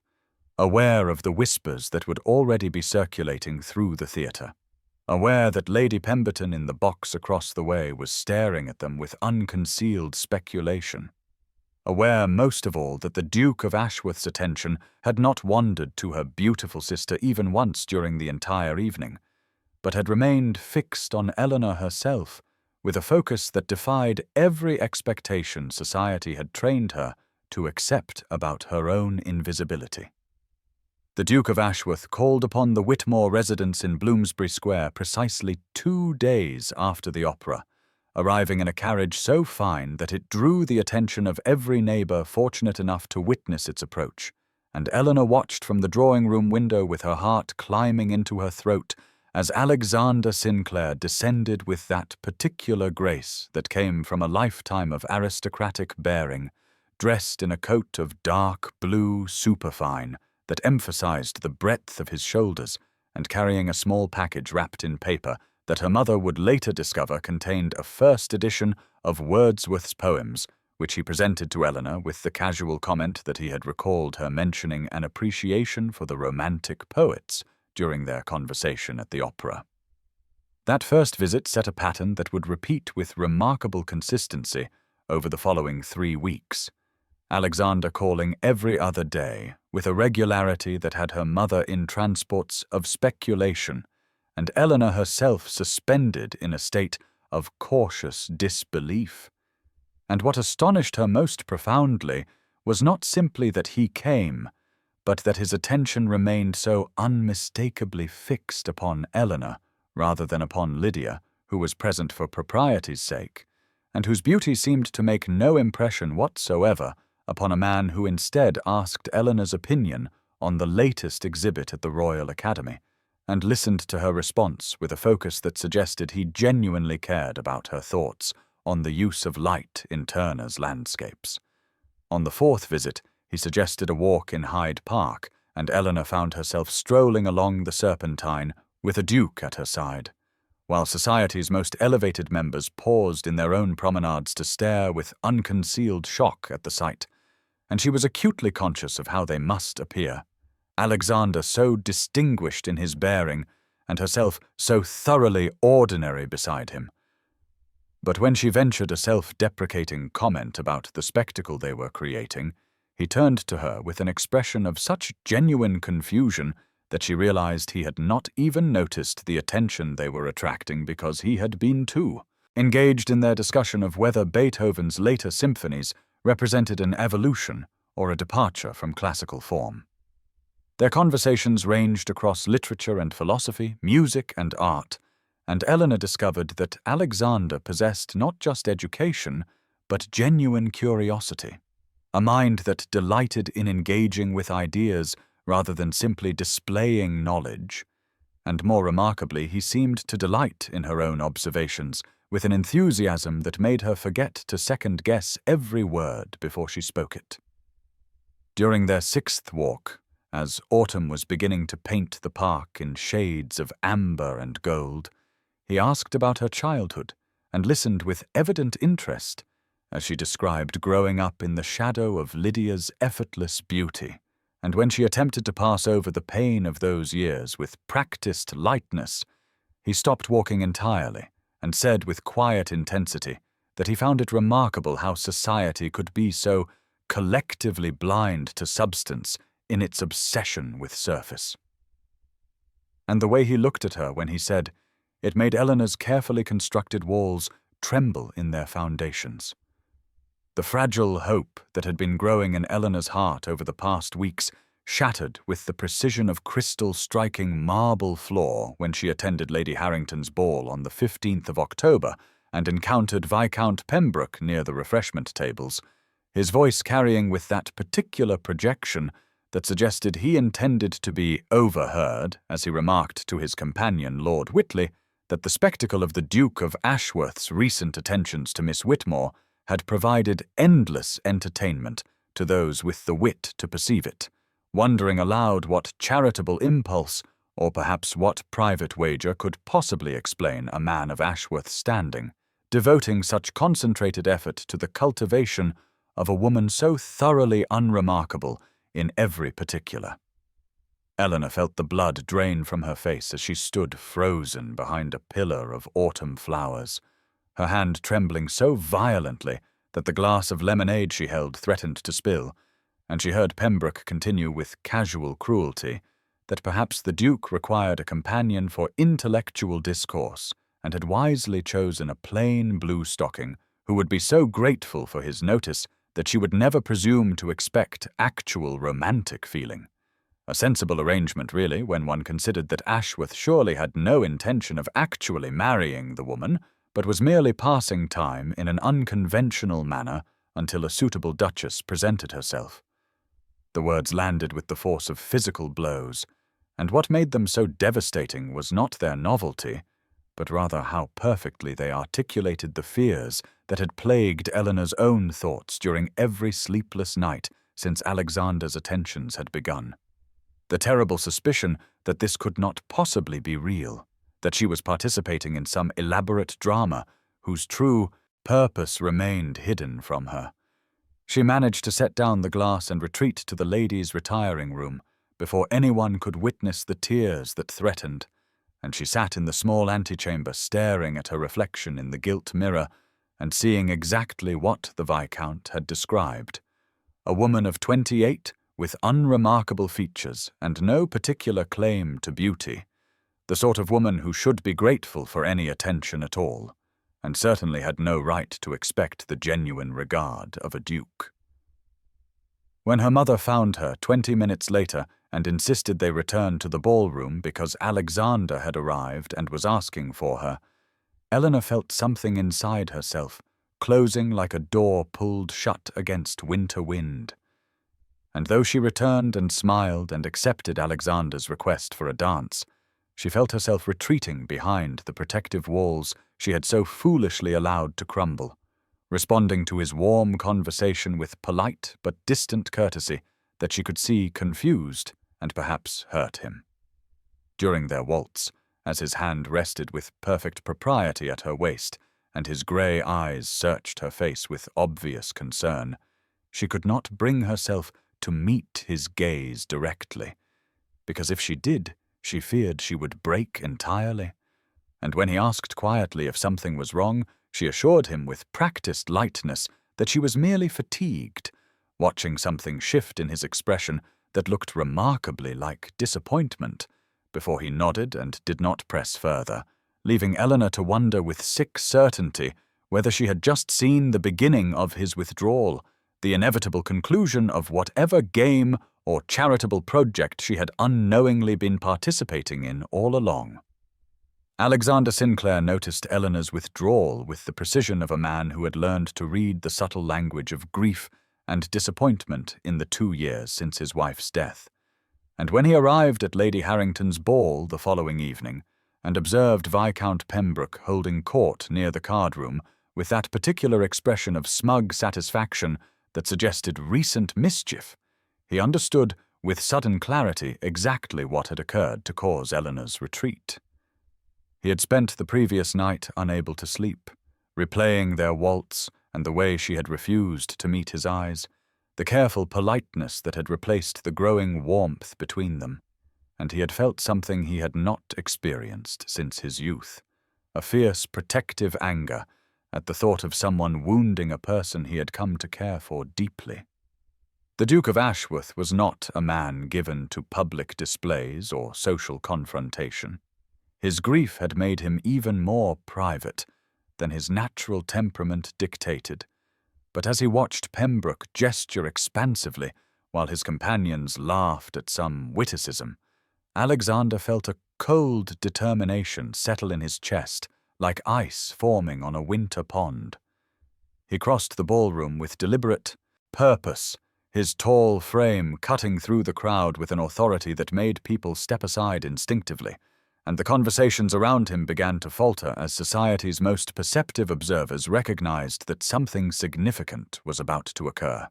A: aware of the whispers that would already be circulating through the theatre, aware that Lady Pemberton in the box across the way was staring at them with unconcealed speculation, aware most of all that the Duke of Ashworth's attention had not wandered to her beautiful sister even once during the entire evening, but had remained fixed on Eleanor herself with a focus that defied every expectation society had trained her to accept about her own invisibility. The Duke of Ashworth called upon the Whitmore residence in Bloomsbury Square precisely 2 days after the opera, arriving in a carriage so fine that it drew the attention of every neighbour fortunate enough to witness its approach, and Eleanor watched from the drawing-room window with her heart climbing into her throat as Alexander Sinclair descended with that particular grace that came from a lifetime of aristocratic bearing, dressed in a coat of dark blue superfine that emphasized the breadth of his shoulders, and carrying a small package wrapped in paper that her mother would later discover contained a first edition of Wordsworth's poems, which he presented to Eleanor with the casual comment that he had recalled her mentioning an appreciation for the romantic poets during their conversation at the opera. That first visit set a pattern that would repeat with remarkable consistency over the following 3 weeks, Alexander calling every other day with a regularity that had her mother in transports of speculation and Eleanor herself suspended in a state of cautious disbelief. And what astonished her most profoundly was not simply that he came, but that his attention remained so unmistakably fixed upon Eleanor rather than upon Lydia, who was present for propriety's sake, and whose beauty seemed to make no impression whatsoever upon a man who instead asked Eleanor's opinion on the latest exhibit at the Royal Academy, and listened to her response with a focus that suggested he genuinely cared about her thoughts on the use of light in Turner's landscapes. On the 4th visit, he suggested a walk in Hyde Park, and Eleanor found herself strolling along the Serpentine with a duke at her side, while society's most elevated members paused in their own promenades to stare with unconcealed shock at the sight, and she was acutely conscious of how they must appear. Alexander so distinguished in his bearing, and herself so thoroughly ordinary beside him. But when she ventured a self-deprecating comment about the spectacle they were creating, he turned to her with an expression of such genuine confusion that she realized he had not even noticed the attention they were attracting because he had been too engaged in their discussion of whether Beethoven's later symphonies represented an evolution or a departure from classical form. Their conversations ranged across literature and philosophy, music and art, and Eleanor discovered that Alexander possessed not just education, but genuine curiosity, a mind that delighted in engaging with ideas rather than simply displaying knowledge. And more remarkably, he seemed to delight in her own observations, with an enthusiasm that made her forget to second-guess every word before she spoke it. During their 6th walk, as autumn was beginning to paint the park in shades of amber and gold, he asked about her childhood and listened with evident interest as she described growing up in the shadow of Lydia's effortless beauty, and when she attempted to pass over the pain of those years with practiced lightness, he stopped walking entirely and said with quiet intensity that he found it remarkable how society could be so collectively blind to substance in its obsession with surface. And the way he looked at her when he said, it made Eleanor's carefully constructed walls tremble in their foundations. The fragile hope that had been growing in Eleanor's heart over the past weeks shattered with the precision of crystal striking marble floor when she attended Lady Harrington's ball on the 15th of October and encountered Viscount Pembroke near the refreshment tables, his voice carrying with that particular projection that suggested he intended to be overheard as he remarked to his companion Lord Whitley that the spectacle of the Duke of Ashworth's recent attentions to Miss Whitmore had provided endless entertainment to those with the wit to perceive it, wondering aloud what charitable impulse, or perhaps what private wager could possibly explain a man of Ashworth's standing, devoting such concentrated effort to the cultivation of a woman so thoroughly unremarkable in every particular. Eleanor felt the blood drain from her face as she stood frozen behind a pillar of autumn flowers, her hand trembling so violently that the glass of lemonade she held threatened to spill, and she heard Pembroke continue with casual cruelty that perhaps the Duke required a companion for intellectual discourse and had wisely chosen a plain blue stocking who would be so grateful for his notice that she would never presume to expect actual romantic feeling. A sensible arrangement, really, when one considered that Ashworth surely had no intention of actually marrying the woman, but was merely passing time in an unconventional manner until a suitable duchess presented herself. The words landed with the force of physical blows, and what made them so devastating was not their novelty, but rather how perfectly they articulated the fears that had plagued Eleanor's own thoughts during every sleepless night since Alexander's attentions had begun. The terrible suspicion that this could not possibly be real, that she was participating in some elaborate drama whose true purpose remained hidden from her. She managed to set down the glass and retreat to the ladies' retiring room before anyone could witness the tears that threatened, and she sat in the small antechamber staring at her reflection in the gilt mirror and seeing exactly what the Viscount had described. A woman of 28 with unremarkable features and no particular claim to beauty, the sort of woman who should be grateful for any attention at all, and certainly had no right to expect the genuine regard of a duke. When her mother found her 20 minutes later and insisted they return to the ballroom because Alexander had arrived and was asking for her, Eleanor felt something inside herself, closing like a door pulled shut against winter wind. And though she returned and smiled and accepted Alexander's request for a dance, she felt herself retreating behind the protective walls she had so foolishly allowed to crumble, responding to his warm conversation with polite but distant courtesy that she could see confused and perhaps hurt him. During their waltz, as his hand rested with perfect propriety at her waist and his grey eyes searched her face with obvious concern, she could not bring herself to meet his gaze directly, because if she did, she feared she would break entirely. And when he asked quietly if something was wrong, she assured him with practiced lightness that she was merely fatigued, watching something shift in his expression that looked remarkably like disappointment, before he nodded and did not press further, leaving Eleanor to wonder with sick certainty whether she had just seen the beginning of his withdrawal, the inevitable conclusion of whatever game or charitable project she had unknowingly been participating in all along. Alexander Sinclair noticed Eleanor's withdrawal with the precision of a man who had learned to read the subtle language of grief and disappointment in the 2 years since his wife's death. And when he arrived at Lady Harrington's ball the following evening, and observed Viscount Pembroke holding court near the card-room with that particular expression of smug satisfaction that suggested recent mischief, he understood with sudden clarity exactly what had occurred to cause Eleanor's retreat. He had spent the previous night unable to sleep, replaying their waltz and the way she had refused to meet his eyes, the careful politeness that had replaced the growing warmth between them, and he had felt something he had not experienced since his youth, a fierce protective anger at the thought of someone wounding a person he had come to care for deeply. The Duke of Ashworth was not a man given to public displays or social confrontation. His grief had made him even more private than his natural temperament dictated, but as he watched Pembroke gesture expansively while his companions laughed at some witticism, Alexander felt a cold determination settle in his chest like ice forming on a winter pond. He crossed the ballroom with deliberate purpose, his tall frame cutting through the crowd with an authority that made people step aside instinctively, and the conversations around him began to falter as society's most perceptive observers recognized that something significant was about to occur.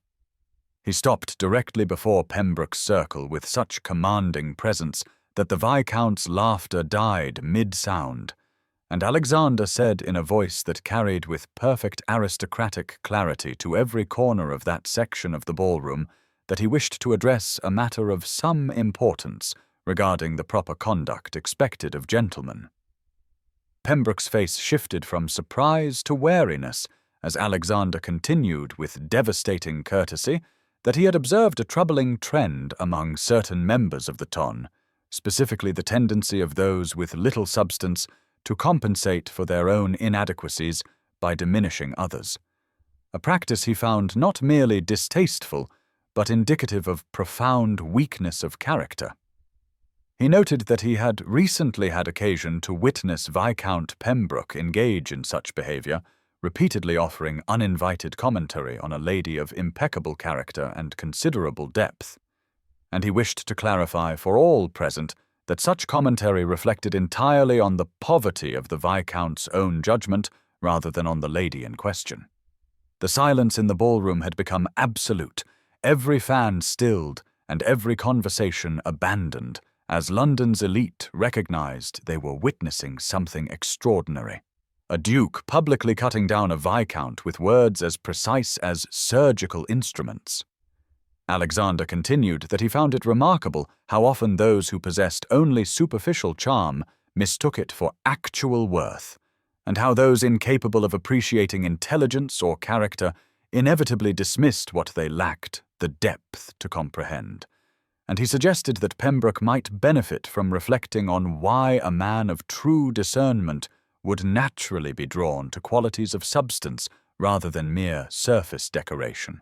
A: He stopped directly before Pembroke's circle with such commanding presence that the Viscount's laughter died mid-sound, and Alexander said in a voice that carried with perfect aristocratic clarity to every corner of that section of the ballroom that he wished to address a matter of some importance regarding the proper conduct expected of gentlemen. Pembroke's face shifted from surprise to wariness as Alexander continued with devastating courtesy that he had observed a troubling trend among certain members of the ton, specifically the tendency of those with little substance to compensate for their own inadequacies by diminishing others, a practice he found not merely distasteful, but indicative of profound weakness of character. He noted that he had recently had occasion to witness Viscount Pembroke engage in such behavior, repeatedly offering uninvited commentary on a lady of impeccable character and considerable depth, and he wished to clarify for all present that such commentary reflected entirely on the poverty of the Viscount's own judgment rather than on the lady in question. The silence in the ballroom had become absolute, every fan stilled and every conversation abandoned, as London's elite recognized they were witnessing something extraordinary. A duke publicly cutting down a viscount with words as precise as surgical instruments. Alexander continued that he found it remarkable how often those who possessed only superficial charm mistook it for actual worth, and how those incapable of appreciating intelligence or character inevitably dismissed what they lacked the depth to comprehend. And he suggested that Pembroke might benefit from reflecting on why a man of true discernment would naturally be drawn to qualities of substance rather than mere surface decoration,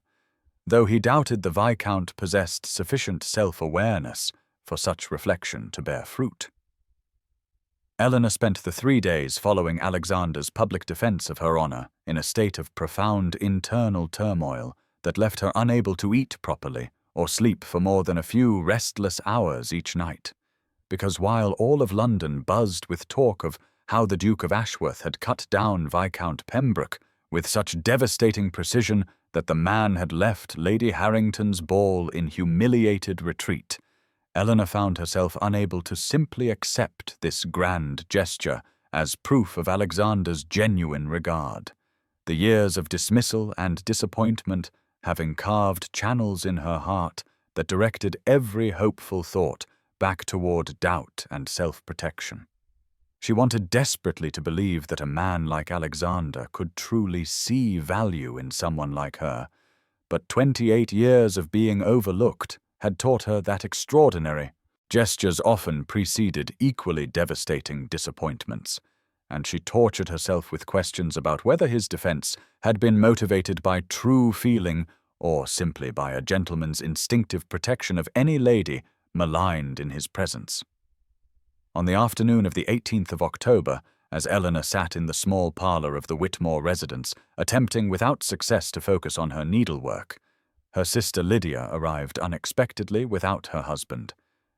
A: though he doubted the Viscount possessed sufficient self-awareness for such reflection to bear fruit. Eleanor spent the 3 days following Alexander's public defense of her honor in a state of profound internal turmoil that left her unable to eat properly or sleep for more than a few restless hours each night, because while all of London buzzed with talk of how the Duke of Ashworth had cut down Viscount Pembroke with such devastating precision that the man had left Lady Harrington's ball in humiliated retreat, Eleanor found herself unable to simply accept this grand gesture as proof of Alexander's genuine regard. The years of dismissal and disappointment having carved channels in her heart that directed every hopeful thought back toward doubt and self-protection. She wanted desperately to believe that a man like Alexander could truly see value in someone like her, but 28 years of being overlooked had taught her that extraordinary gestures often preceded equally devastating disappointments, and she tortured herself with questions about whether his defense had been motivated by true feeling or simply by a gentleman's instinctive protection of any lady maligned in his presence. On the afternoon of the 18th of October, as Eleanor sat in the small parlor of the Whitmore residence, attempting without success to focus on her needlework, her sister Lydia arrived unexpectedly without her husband,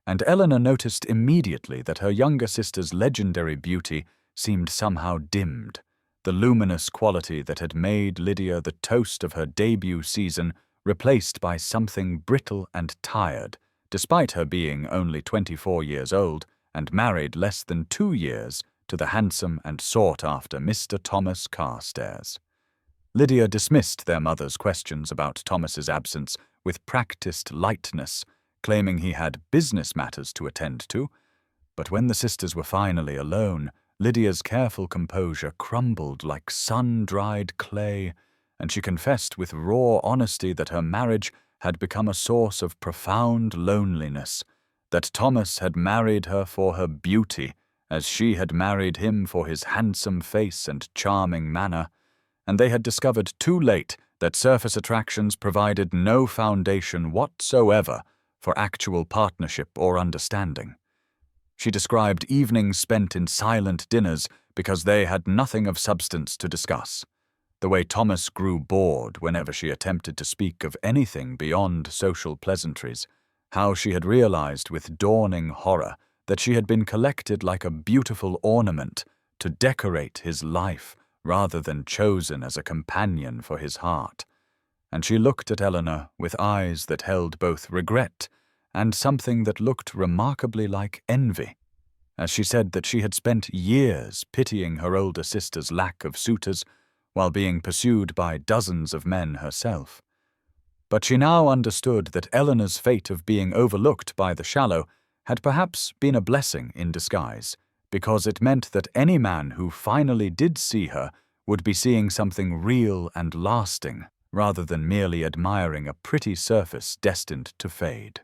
A: and Eleanor noticed immediately that her younger sister's legendary beauty seemed somehow dimmed. The luminous quality that had made Lydia the toast of her debut season replaced by something brittle and tired, despite her being only 24 years old and married less than 2 years to the handsome and sought-after Mr. Thomas Carstairs. Lydia dismissed their mother's questions about Thomas's absence with practiced lightness, claiming he had business matters to attend to. But when the sisters were finally alone, Lydia's careful composure crumbled like sun-dried clay, and she confessed with raw honesty that her marriage had become a source of profound loneliness, that Thomas had married her for her beauty, as she had married him for his handsome face and charming manner, and they had discovered too late that surface attractions provided no foundation whatsoever for actual partnership or understanding. She described evenings spent in silent dinners because they had nothing of substance to discuss, the way Thomas grew bored whenever she attempted to speak of anything beyond social pleasantries, how she had realized with dawning horror that she had been collected like a beautiful ornament to decorate his life rather than chosen as a companion for his heart. And she looked at Eleanor with eyes that held both regret and something that looked remarkably like envy, as she said that she had spent years pitying her older sister's lack of suitors while being pursued by dozens of men herself. But she now understood that Eleanor's fate of being overlooked by the shallow had perhaps been a blessing in disguise, because it meant that any man who finally did see her would be seeing something real and lasting, rather than merely admiring a pretty surface destined to fade.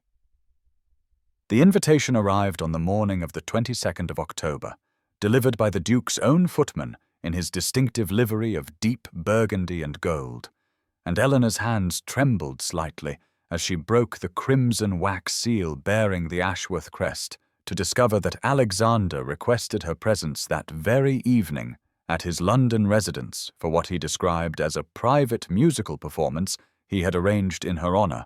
A: The invitation arrived on the morning of the 22nd of October, delivered by the Duke's own footman in his distinctive livery of deep burgundy and gold, and Eleanor's hands trembled slightly as she broke the crimson wax seal bearing the Ashworth crest to discover that Alexander requested her presence that very evening at his London residence for what he described as a private musical performance he had arranged in her honor,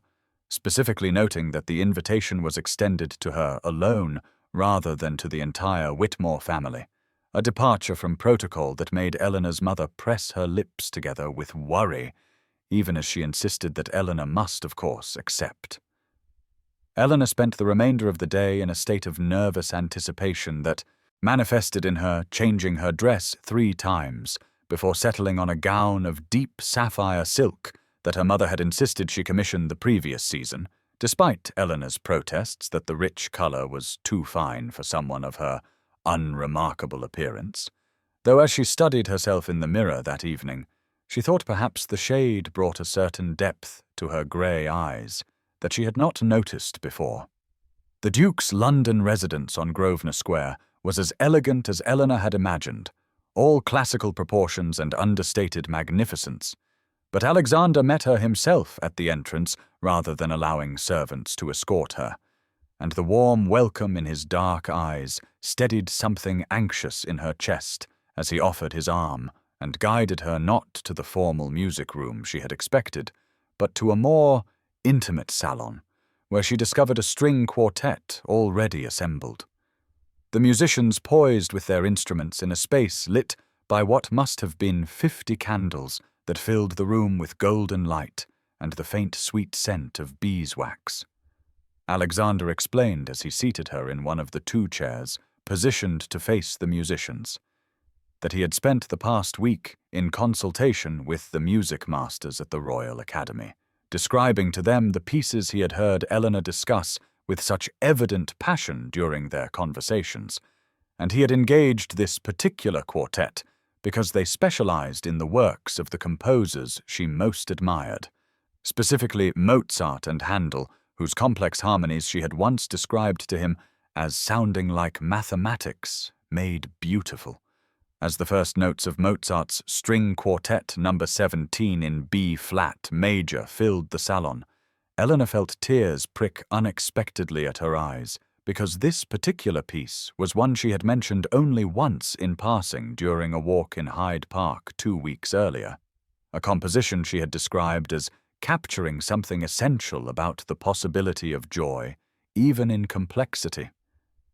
A: specifically noting that the invitation was extended to her alone rather than to the entire Whitmore family, a departure from protocol that made Eleanor's mother press her lips together with worry, even as she insisted that Eleanor must, of course, accept. Eleanor spent the remainder of the day in a state of nervous anticipation that manifested in her changing her dress 3 times before settling on a gown of deep sapphire silk that her mother had insisted she commission the previous season, despite Eleanor's protests that the rich color was too fine for someone of her unremarkable appearance. Though as she studied herself in the mirror that evening, she thought perhaps the shade brought a certain depth to her grey eyes that she had not noticed before. The Duke's London residence on Grosvenor Square was as elegant as Eleanor had imagined, all classical proportions and understated magnificence. But Alexander met her himself at the entrance rather than allowing servants to escort her, and the warm welcome in his dark eyes steadied something anxious in her chest as he offered his arm and guided her not to the formal music room she had expected, but to a more intimate salon, where she discovered a string quartet already assembled. The musicians poised with their instruments in a space lit by what must have been 50 candles that filled the room with golden light and the faint sweet scent of beeswax. Alexander explained as he seated her in one of the 2 chairs positioned to face the musicians, that he had spent the past week in consultation with the music masters at the Royal Academy, describing to them the pieces he had heard Eleanor discuss with such evident passion during their conversations, and he had engaged this particular quartet because they specialized in the works of the composers she most admired, specifically Mozart and Handel, whose complex harmonies she had once described to him as sounding like mathematics made beautiful. As the first notes of Mozart's String Quartet No. 17 in B-flat major filled the salon, Eleanor felt tears prick unexpectedly at her eyes, because this particular piece was one she had mentioned only once in passing during a walk in Hyde Park 2 weeks earlier, a composition she had described as capturing something essential about the possibility of joy, even in complexity.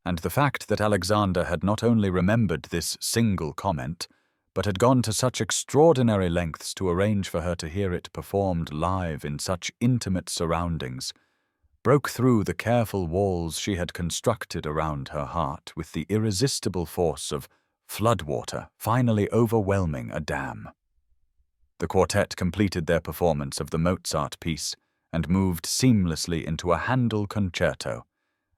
A: And the fact that Alexander had not only remembered this single comment, but had gone to such extraordinary lengths to arrange for her to hear it performed live in such intimate surroundings, broke through the careful walls she had constructed around her heart with the irresistible force of floodwater finally overwhelming a dam. The quartet completed their performance of the Mozart piece and moved seamlessly into a Handel concerto,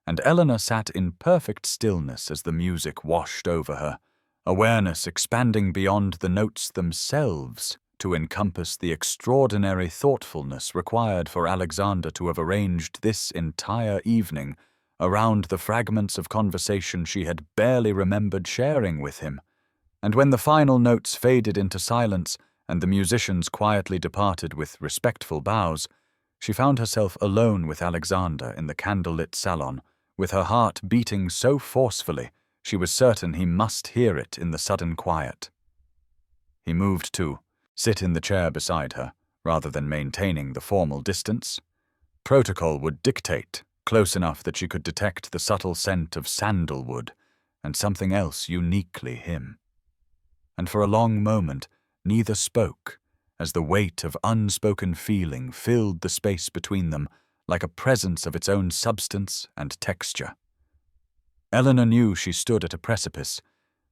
A: and Eleanor sat in perfect stillness as the music washed over her, awareness expanding beyond the notes themselves to encompass the extraordinary thoughtfulness required for Alexander to have arranged this entire evening around the fragments of conversation she had barely remembered sharing with him. And when the final notes faded into silence and the musicians quietly departed with respectful bows, she found herself alone with Alexander in the candlelit salon, with her heart beating so forcefully she was certain he must hear it in the sudden quiet. He moved to sit in the chair beside her, rather than maintaining the formal distance. Protocol would dictate, close enough that she could detect the subtle scent of sandalwood and something else uniquely him. And for a long moment, neither spoke, as the weight of unspoken feeling filled the space between them like a presence of its own substance and texture. Eleanor knew she stood at a precipice,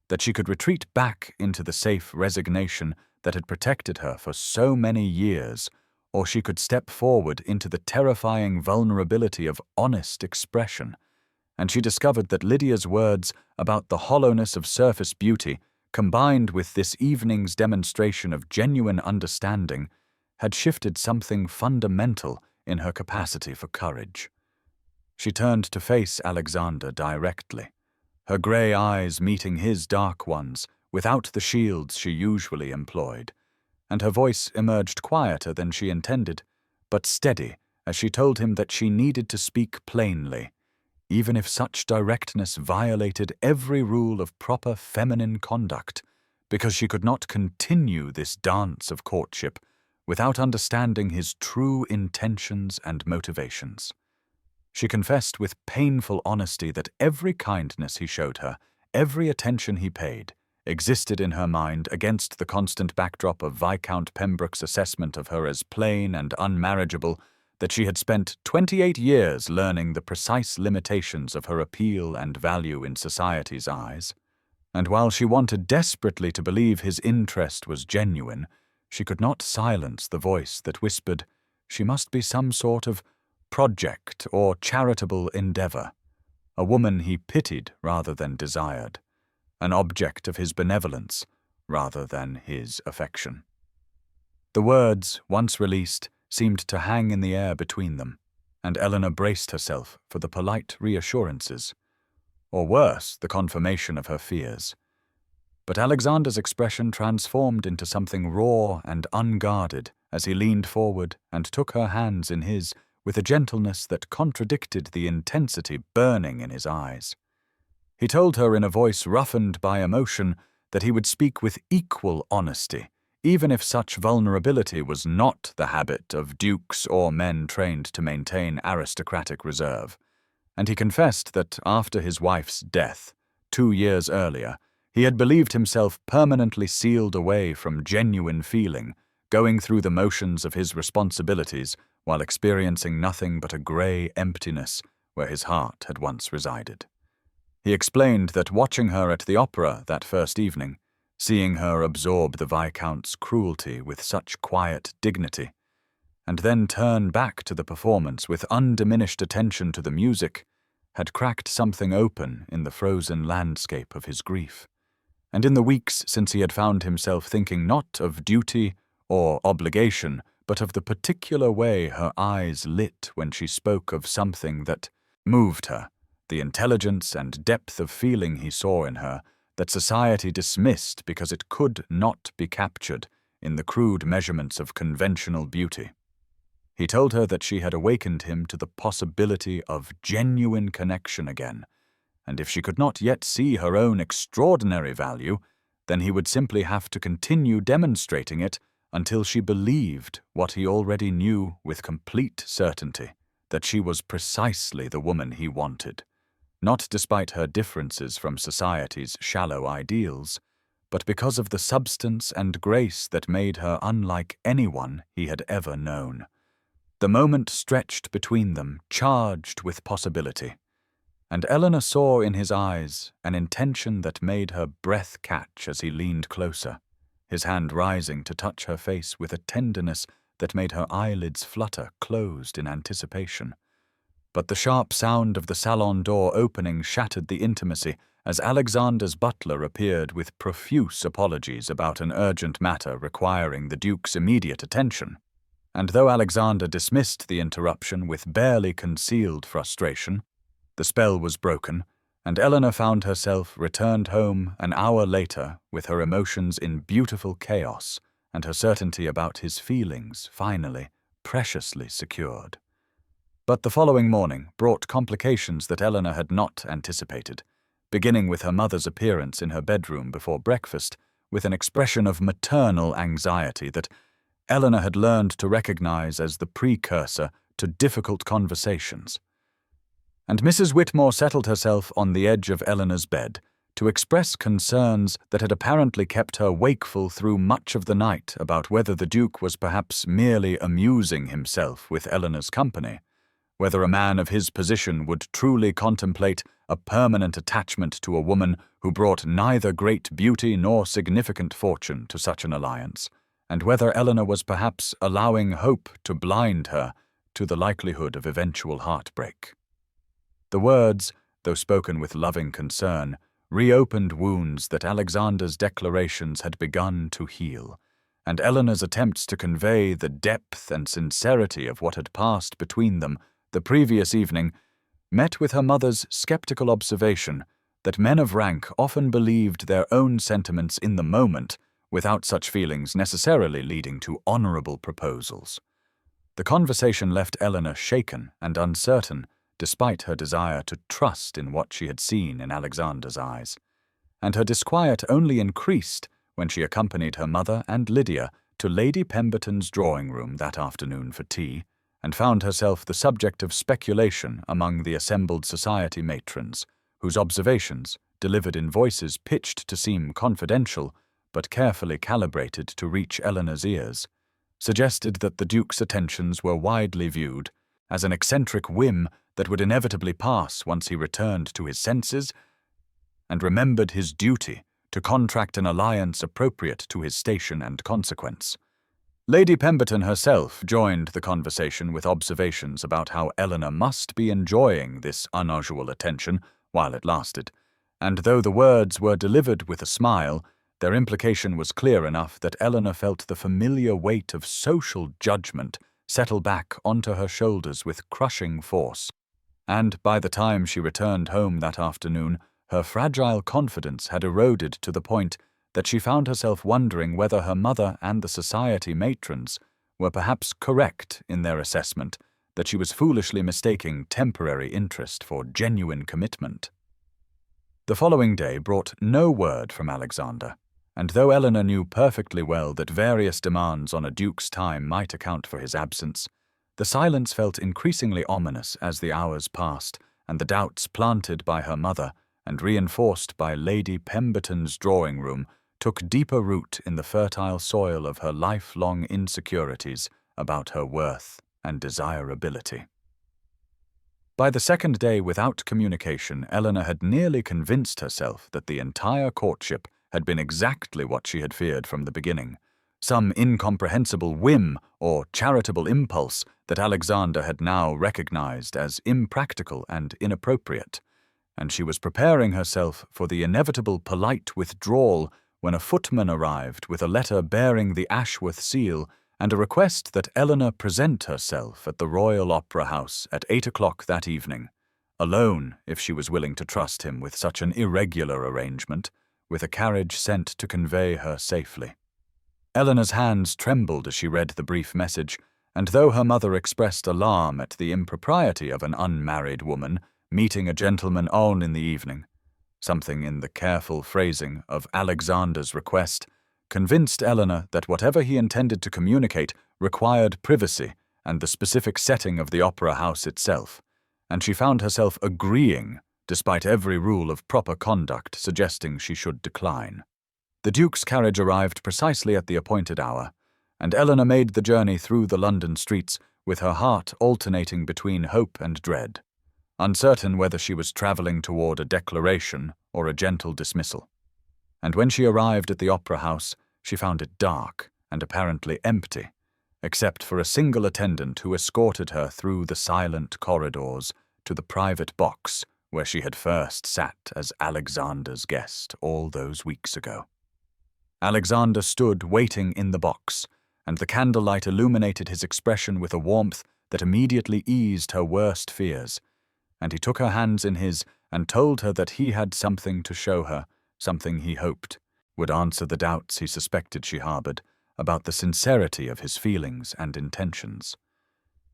A: that she could retreat back into the safe resignation that had protected her for so many years, or she could step forward into the terrifying vulnerability of honest expression, and she discovered that Lydia's words about the hollowness of surface beauty, combined with this evening's demonstration of genuine understanding, had shifted something fundamental in her capacity for courage. She turned to face Alexander directly, her grey eyes meeting his dark ones without the shields she usually employed, and her voice emerged quieter than she intended, but steady as she told him that she needed to speak plainly, even if such directness violated every rule of proper feminine conduct, because she could not continue this dance of courtship without understanding his true intentions and motivations. She confessed with painful honesty that every kindness he showed her, every attention he paid, existed in her mind against the constant backdrop of Viscount Pembroke's assessment of her as plain and unmarriageable, that she had spent 28 years learning the precise limitations of her appeal and value in society's eyes. And while she wanted desperately to believe his interest was genuine, she could not silence the voice that whispered she must be some sort of project or charitable endeavor, a woman he pitied rather than desired, an object of his benevolence rather than his affection. The words, once released, seemed to hang in the air between them, and Eleanor braced herself for the polite reassurances, or worse, the confirmation of her fears. But Alexander's expression transformed into something raw and unguarded as he leaned forward and took her hands in his with a gentleness that contradicted the intensity burning in his eyes. He told her in a voice roughened by emotion that he would speak with equal honesty, even if such vulnerability was not the habit of dukes or men trained to maintain aristocratic reserve. And he confessed that after his wife's death, 2 years earlier, he had believed himself permanently sealed away from genuine feeling, going through the motions of his responsibilities while experiencing nothing but a grey emptiness where his heart had once resided. He explained that watching her at the opera that first evening, seeing her absorb the Viscount's cruelty with such quiet dignity, and then turn back to the performance with undiminished attention to the music, had cracked something open in the frozen landscape of his grief. And in the weeks since he had found himself thinking not of duty or obligation, but of the particular way her eyes lit when she spoke of something that moved her, the intelligence and depth of feeling he saw in her that society dismissed because it could not be captured in the crude measurements of conventional beauty. He told her that she had awakened him to the possibility of genuine connection again, and if she could not yet see her own extraordinary value, then he would simply have to continue demonstrating it until she believed what he already knew with complete certainty, that she was precisely the woman he wanted, not despite her differences from society's shallow ideals, but because of the substance and grace that made her unlike anyone he had ever known. The moment stretched between them, charged with possibility, and Eleanor saw in his eyes an intention that made her breath catch as he leaned closer, his hand rising to touch her face with a tenderness that made her eyelids flutter closed in anticipation. But the sharp sound of the salon door opening shattered the intimacy as Alexander's butler appeared with profuse apologies about an urgent matter requiring the Duke's immediate attention. And though Alexander dismissed the interruption with barely concealed frustration, the spell was broken, and Eleanor found herself returned home an hour later with her emotions in beautiful chaos and her certainty about his feelings finally, preciously secured. But the following morning brought complications that Eleanor had not anticipated, beginning with her mother's appearance in her bedroom before breakfast with an expression of maternal anxiety that Eleanor had learned to recognize as the precursor to difficult conversations. And Mrs. Whitmore settled herself on the edge of Eleanor's bed to express concerns that had apparently kept her wakeful through much of the night about whether the Duke was perhaps merely amusing himself with Eleanor's company, whether a man of his position would truly contemplate a permanent attachment to a woman who brought neither great beauty nor significant fortune to such an alliance, and whether Eleanor was perhaps allowing hope to blind her to the likelihood of eventual heartbreak. The words, though spoken with loving concern, reopened wounds that Alexander's declarations had begun to heal, and Eleanor's attempts to convey the depth and sincerity of what had passed between them the previous evening met with her mother's skeptical observation that men of rank often believed their own sentiments in the moment without such feelings necessarily leading to honorable proposals. The conversation left Eleanor shaken and uncertain despite her desire to trust in what she had seen in Alexander's eyes, and her disquiet only increased when she accompanied her mother and Lydia to Lady Pemberton's drawing-room that afternoon for tea, and found herself the subject of speculation among the assembled society matrons, whose observations, delivered in voices pitched to seem confidential, but carefully calibrated to reach Eleanor's ears, suggested that the Duke's attentions were widely viewed as an eccentric whim that would inevitably pass once he returned to his senses and remembered his duty to contract an alliance appropriate to his station and consequence. Lady Pemberton herself joined the conversation with observations about how Eleanor must be enjoying this unusual attention while it lasted, and though the words were delivered with a smile, their implication was clear enough that Eleanor felt the familiar weight of social judgment settle back onto her shoulders with crushing force. And by the time she returned home that afternoon, her fragile confidence had eroded to the point that she found herself wondering whether her mother and the society matrons were perhaps correct in their assessment that she was foolishly mistaking temporary interest for genuine commitment. The following day brought no word from Alexander, and though Eleanor knew perfectly well that various demands on a duke's time might account for his absence, the silence felt increasingly ominous as the hours passed, and the doubts planted by her mother and reinforced by Lady Pemberton's drawing-room took deeper root in the fertile soil of her lifelong insecurities about her worth and desirability. By the second day without communication, Eleanor had nearly convinced herself that the entire courtship had been exactly what she had feared from the beginning, some incomprehensible whim or charitable impulse that Alexander had now recognized as impractical and inappropriate, and she was preparing herself for the inevitable polite withdrawal when a footman arrived with a letter bearing the Ashworth seal and a request that Eleanor present herself at the Royal Opera House at 8 o'clock that evening, alone if she was willing to trust him with such an irregular arrangement, with a carriage sent to convey her safely. Eleanor's hands trembled as she read the brief message, and though her mother expressed alarm at the impropriety of an unmarried woman meeting a gentleman on in the evening, something in the careful phrasing of Alexander's request convinced Eleanor that whatever he intended to communicate required privacy and the specific setting of the opera house itself, and she found herself agreeing, despite every rule of proper conduct suggesting she should decline. The Duke's carriage arrived precisely at the appointed hour, and Eleanor made the journey through the London streets with her heart alternating between hope and dread, uncertain whether she was travelling toward a declaration or a gentle dismissal. And when she arrived at the opera house, she found it dark and apparently empty, except for a single attendant who escorted her through the silent corridors to the private box where she had first sat as Alexander's guest all those weeks ago. Alexander stood waiting in the box, and the candlelight illuminated his expression with a warmth that immediately eased her worst fears, and he took her hands in his and told her that he had something to show her, something he hoped would answer the doubts he suspected she harbored about the sincerity of his feelings and intentions.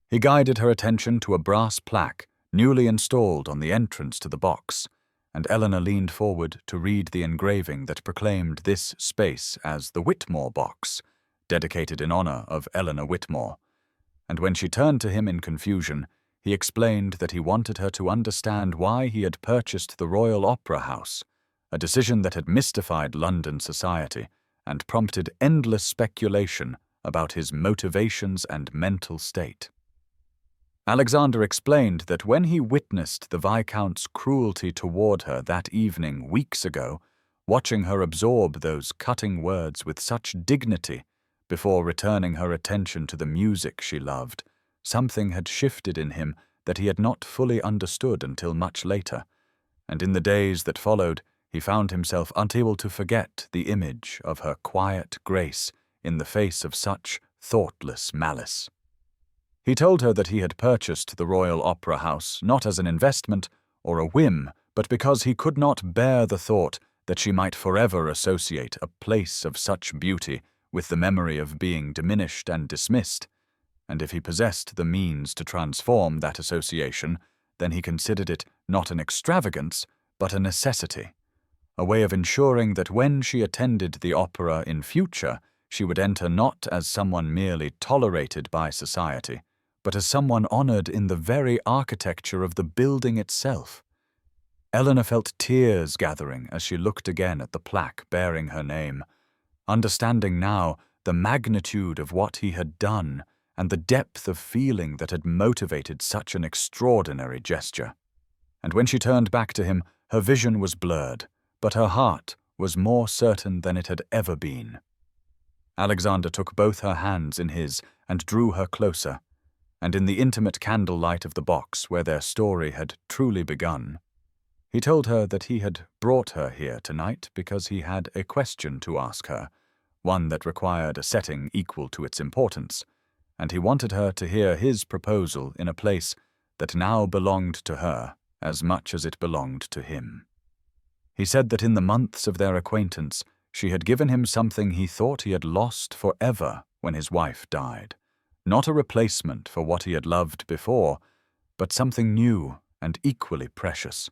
A: He guided her attention to a brass plaque newly installed on the entrance to the box, and Eleanor leaned forward to read the engraving that proclaimed this space as the Whitmore box, dedicated in honor of Eleanor Whitmore. And when she turned to him in confusion, he explained that he wanted her to understand why he had purchased the Royal Opera House, a decision that had mystified London society and prompted endless speculation about his motivations and mental state. Alexander explained that when he witnessed the Viscount's cruelty toward her that evening weeks ago, watching her absorb those cutting words with such dignity before returning her attention to the music she loved, something had shifted in him that he had not fully understood until much later, and in the days that followed, he found himself unable to forget the image of her quiet grace in the face of such thoughtless malice. He told her that he had purchased the Royal Opera House not as an investment or a whim, but because he could not bear the thought that she might forever associate a place of such beauty with the memory of being diminished and dismissed, and if he possessed the means to transform that association, then he considered it not an extravagance, but a necessity, a way of ensuring that when she attended the opera in future, she would enter not as someone merely tolerated by society, but as someone honored in the very architecture of the building itself. Eleanor felt tears gathering as she looked again at the plaque bearing her name, understanding now the magnitude of what he had done, and the depth of feeling that had motivated such an extraordinary gesture. And when she turned back to him, her vision was blurred, but her heart was more certain than it had ever been. Alexander took both her hands in his and drew her closer, and in the intimate candlelight of the box where their story had truly begun, he told her that he had brought her here tonight because he had a question to ask her, one that required a setting equal to its importance, and he wanted her to hear his proposal in a place that now belonged to her as much as it belonged to him. He said that in the months of their acquaintance, she had given him something he thought he had lost forever when his wife died. Not a replacement for what he had loved before, but something new and equally precious.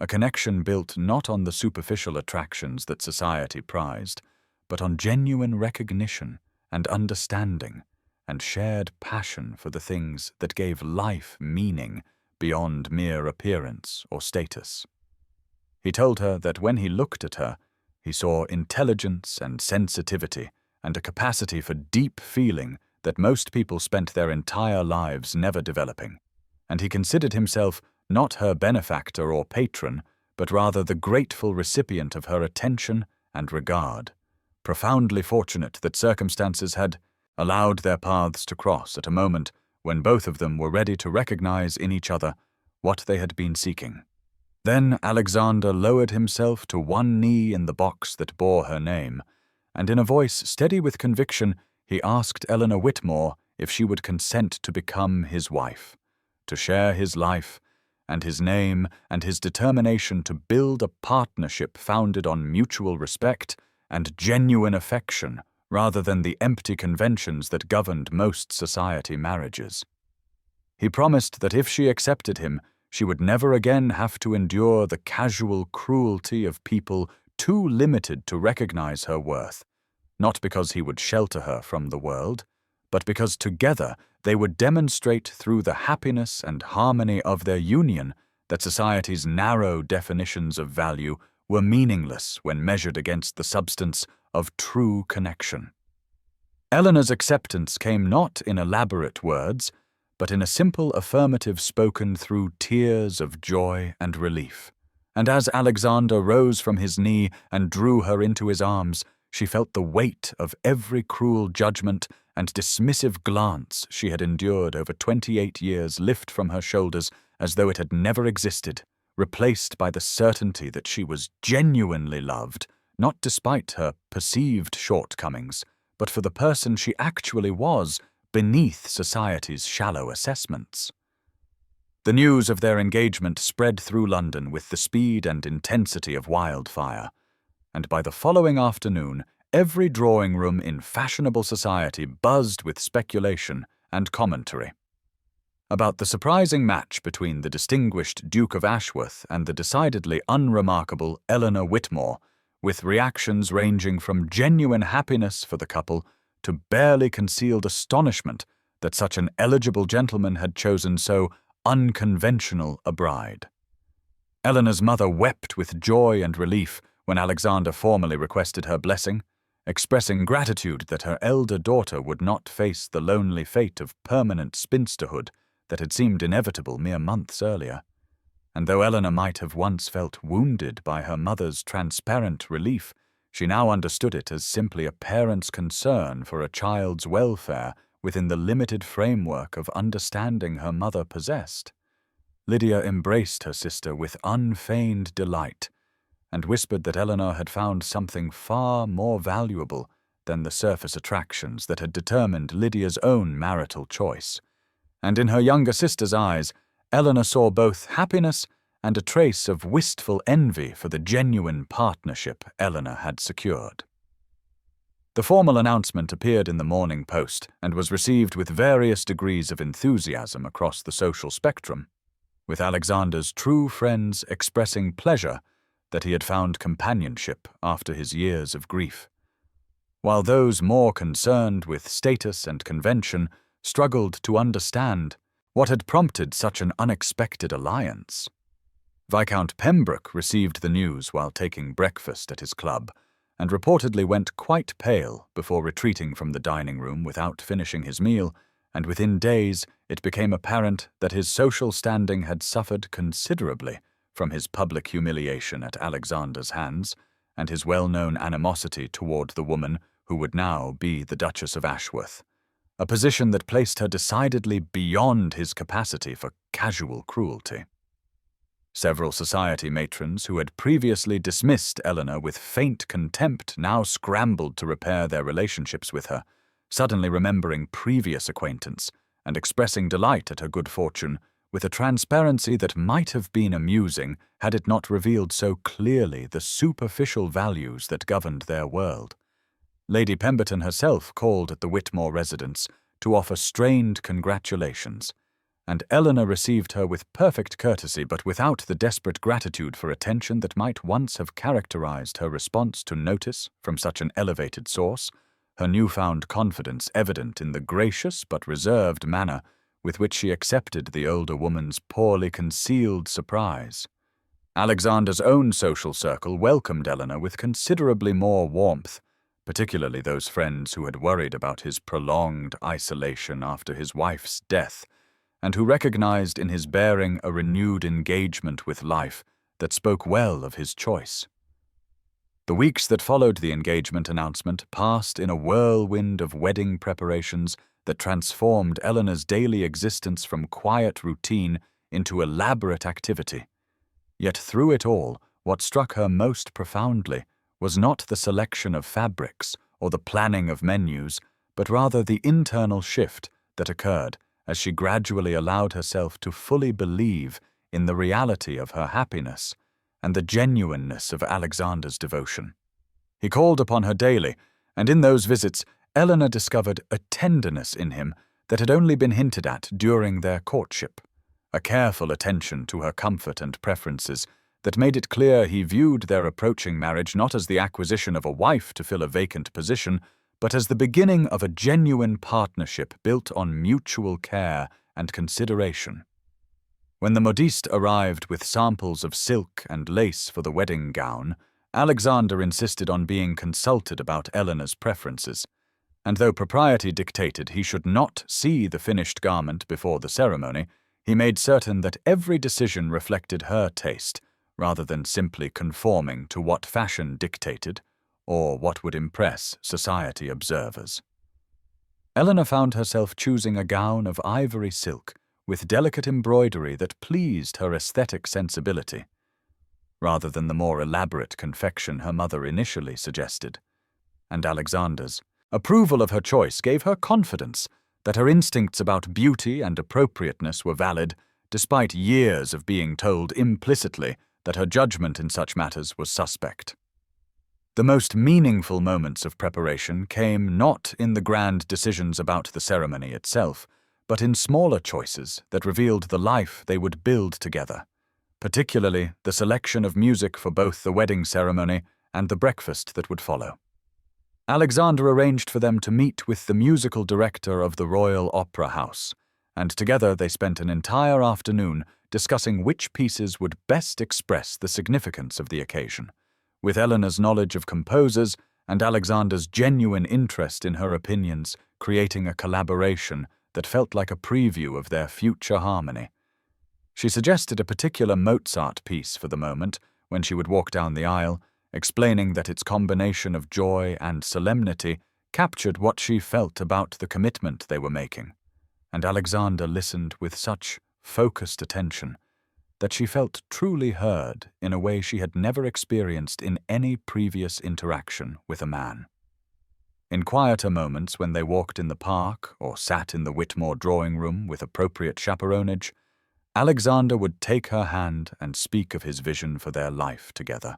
A: A connection built not on the superficial attractions that society prized, but on genuine recognition and understanding and shared passion for the things that gave life meaning beyond mere appearance or status. He told her that when he looked at her, he saw intelligence and sensitivity and a capacity for deep feeling that most people spent their entire lives never developing, and he considered himself not her benefactor or patron, but rather the grateful recipient of her attention and regard, profoundly fortunate that circumstances had allowed their paths to cross at a moment when both of them were ready to recognize in each other what they had been seeking. Then Alexander lowered himself to one knee in the box that bore her name, and in a voice steady with conviction, he asked Eleanor Whitmore if she would consent to become his wife, to share his life and his name and his determination to build a partnership founded on mutual respect and genuine affection rather than the empty conventions that governed most society marriages. He promised that if she accepted him, she would never again have to endure the casual cruelty of people too limited to recognize her worth, not because he would shelter her from the world, but because together they would demonstrate through the happiness and harmony of their union that society's narrow definitions of value were meaningless when measured against the substance of true connection. Eleanor's acceptance came not in elaborate words, but in a simple affirmative spoken through tears of joy and relief. And as Alexander rose from his knee and drew her into his arms, she felt the weight of every cruel judgment and dismissive glance she had endured over 28 years lift from her shoulders as though it had never existed, replaced by the certainty that she was genuinely loved, not despite her perceived shortcomings, but for the person she actually was, beneath society's shallow assessments. The news of their engagement spread through London with the speed and intensity of wildfire, and by the following afternoon, every drawing-room in fashionable society buzzed with speculation and commentary about the surprising match between the distinguished Duke of Ashworth and the decidedly unremarkable Eleanor Whitmore, with reactions ranging from genuine happiness for the couple to barely concealed astonishment that such an eligible gentleman had chosen so unconventional a bride. Eleanor's mother wept with joy and relief when Alexander formally requested her blessing, expressing gratitude that her elder daughter would not face the lonely fate of permanent spinsterhood that had seemed inevitable mere months earlier. And though Eleanor might have once felt wounded by her mother's transparent relief, she now understood it as simply a parent's concern for a child's welfare within the limited framework of understanding her mother possessed. Lydia embraced her sister with unfeigned delight and whispered that Eleanor had found something far more valuable than the surface attractions that had determined Lydia's own marital choice. And in her younger sister's eyes, Eleanor saw both happiness and a trace of wistful envy for the genuine partnership Eleanor had secured. The formal announcement appeared in the Morning Post and was received with various degrees of enthusiasm across the social spectrum, with Alexander's true friends expressing pleasure that he had found companionship after his years of grief, while those more concerned with status and convention struggled to understand what had prompted such an unexpected alliance. Viscount Pembroke received the news while taking breakfast at his club, and reportedly went quite pale before retreating from the dining room without finishing his meal, and within days it became apparent that his social standing had suffered considerably from his public humiliation at Alexander's hands and his well-known animosity toward the woman who would now be the Duchess of Ashworth, a position that placed her decidedly beyond his capacity for casual cruelty. Several society matrons who had previously dismissed Eleanor with faint contempt now scrambled to repair their relationships with her, suddenly remembering previous acquaintance and expressing delight at her good fortune with a transparency that might have been amusing had it not revealed so clearly the superficial values that governed their world. Lady Pemberton herself called at the Whitmore residence to offer strained congratulations, and Eleanor received her with perfect courtesy but without the desperate gratitude for attention that might once have characterized her response to notice from such an elevated source, her newfound confidence evident in the gracious but reserved manner with which she accepted the older woman's poorly concealed surprise. Alexander's own social circle welcomed Eleanor with considerably more warmth, particularly those friends who had worried about his prolonged isolation after his wife's death, and who recognized in his bearing a renewed engagement with life that spoke well of his choice. The weeks that followed the engagement announcement passed in a whirlwind of wedding preparations that transformed Eleanor's daily existence from quiet routine into elaborate activity. Yet through it all, what struck her most profoundly was not the selection of fabrics or the planning of menus, but rather the internal shift that occurred as she gradually allowed herself to fully believe in the reality of her happiness and the genuineness of Alexander's devotion. He called upon her daily, and in those visits Eleanor discovered a tenderness in him that had only been hinted at during their courtship, a careful attention to her comfort and preferences that made it clear he viewed their approaching marriage not as the acquisition of a wife to fill a vacant position, but as the beginning of a genuine partnership built on mutual care and consideration. When the modiste arrived with samples of silk and lace for the wedding gown, Alexander insisted on being consulted about Eleanor's preferences, and though propriety dictated he should not see the finished garment before the ceremony, he made certain that every decision reflected her taste, rather than simply conforming to what fashion dictated or what would impress society observers. Eleanor found herself choosing a gown of ivory silk with delicate embroidery that pleased her aesthetic sensibility, rather than the more elaborate confection her mother initially suggested, and Alexander's approval of her choice gave her confidence that her instincts about beauty and appropriateness were valid, despite years of being told implicitly that her judgment in such matters was suspect. The most meaningful moments of preparation came not in the grand decisions about the ceremony itself, but in smaller choices that revealed the life they would build together, particularly the selection of music for both the wedding ceremony and the breakfast that would follow. Alexander arranged for them to meet with the musical director of the Royal Opera House, and together they spent an entire afternoon discussing which pieces would best express the significance of the occasion, with Eleanor's knowledge of composers and Alexander's genuine interest in her opinions creating a collaboration that felt like a preview of their future harmony. She suggested a particular Mozart piece for the moment when she would walk down the aisle, explaining that its combination of joy and solemnity captured what she felt about the commitment they were making, and Alexander listened with such focused attention that she felt truly heard in a way she had never experienced in any previous interaction with a man. In quieter moments when they walked in the park or sat in the Whitmore drawing room with appropriate chaperonage, Alexander would take her hand and speak of his vision for their life together,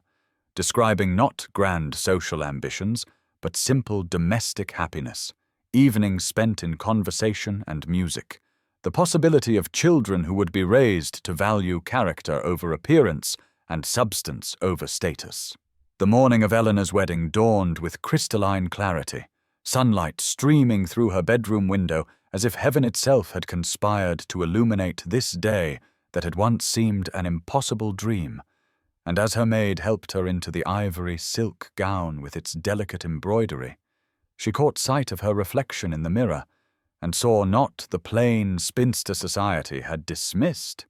A: describing not grand social ambitions, but simple domestic happiness, evenings spent in conversation and music, the possibility of children who would be raised to value character over appearance and substance over status. The morning of Eleanor's wedding dawned with crystalline clarity, sunlight streaming through her bedroom window as if heaven itself had conspired to illuminate this day that had once seemed an impossible dream, and as her maid helped her into the ivory silk gown with its delicate embroidery, she caught sight of her reflection in the mirror, and saw not the plain spinster society had dismissed,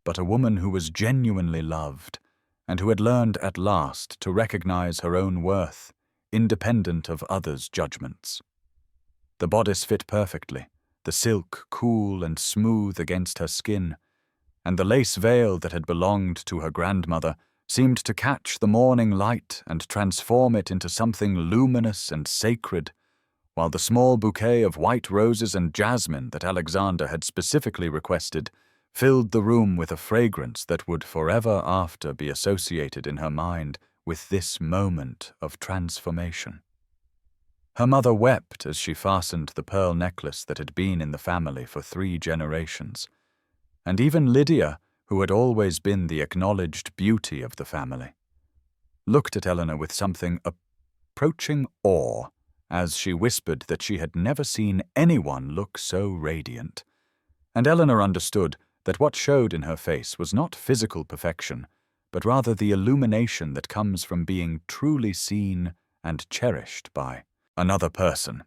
A: but a woman who was genuinely loved, and who had learned at last to recognize her own worth, independent of others' judgments. The bodice fit perfectly, the silk cool and smooth against her skin, and the lace veil that had belonged to her grandmother seemed to catch the morning light and transform it into something luminous and sacred, while the small bouquet of white roses and jasmine that Alexander had specifically requested filled the room with a fragrance that would forever after be associated in her mind with this moment of transformation. Her mother wept as she fastened the pearl necklace that had been in the family for 3 generations, and even Lydia, who had always been the acknowledged beauty of the family, looked at Eleanor with something approaching awe as she whispered that she had never seen anyone look so radiant, and Eleanor understood that what showed in her face was not physical perfection, but rather the illumination that comes from being truly seen and cherished by another person.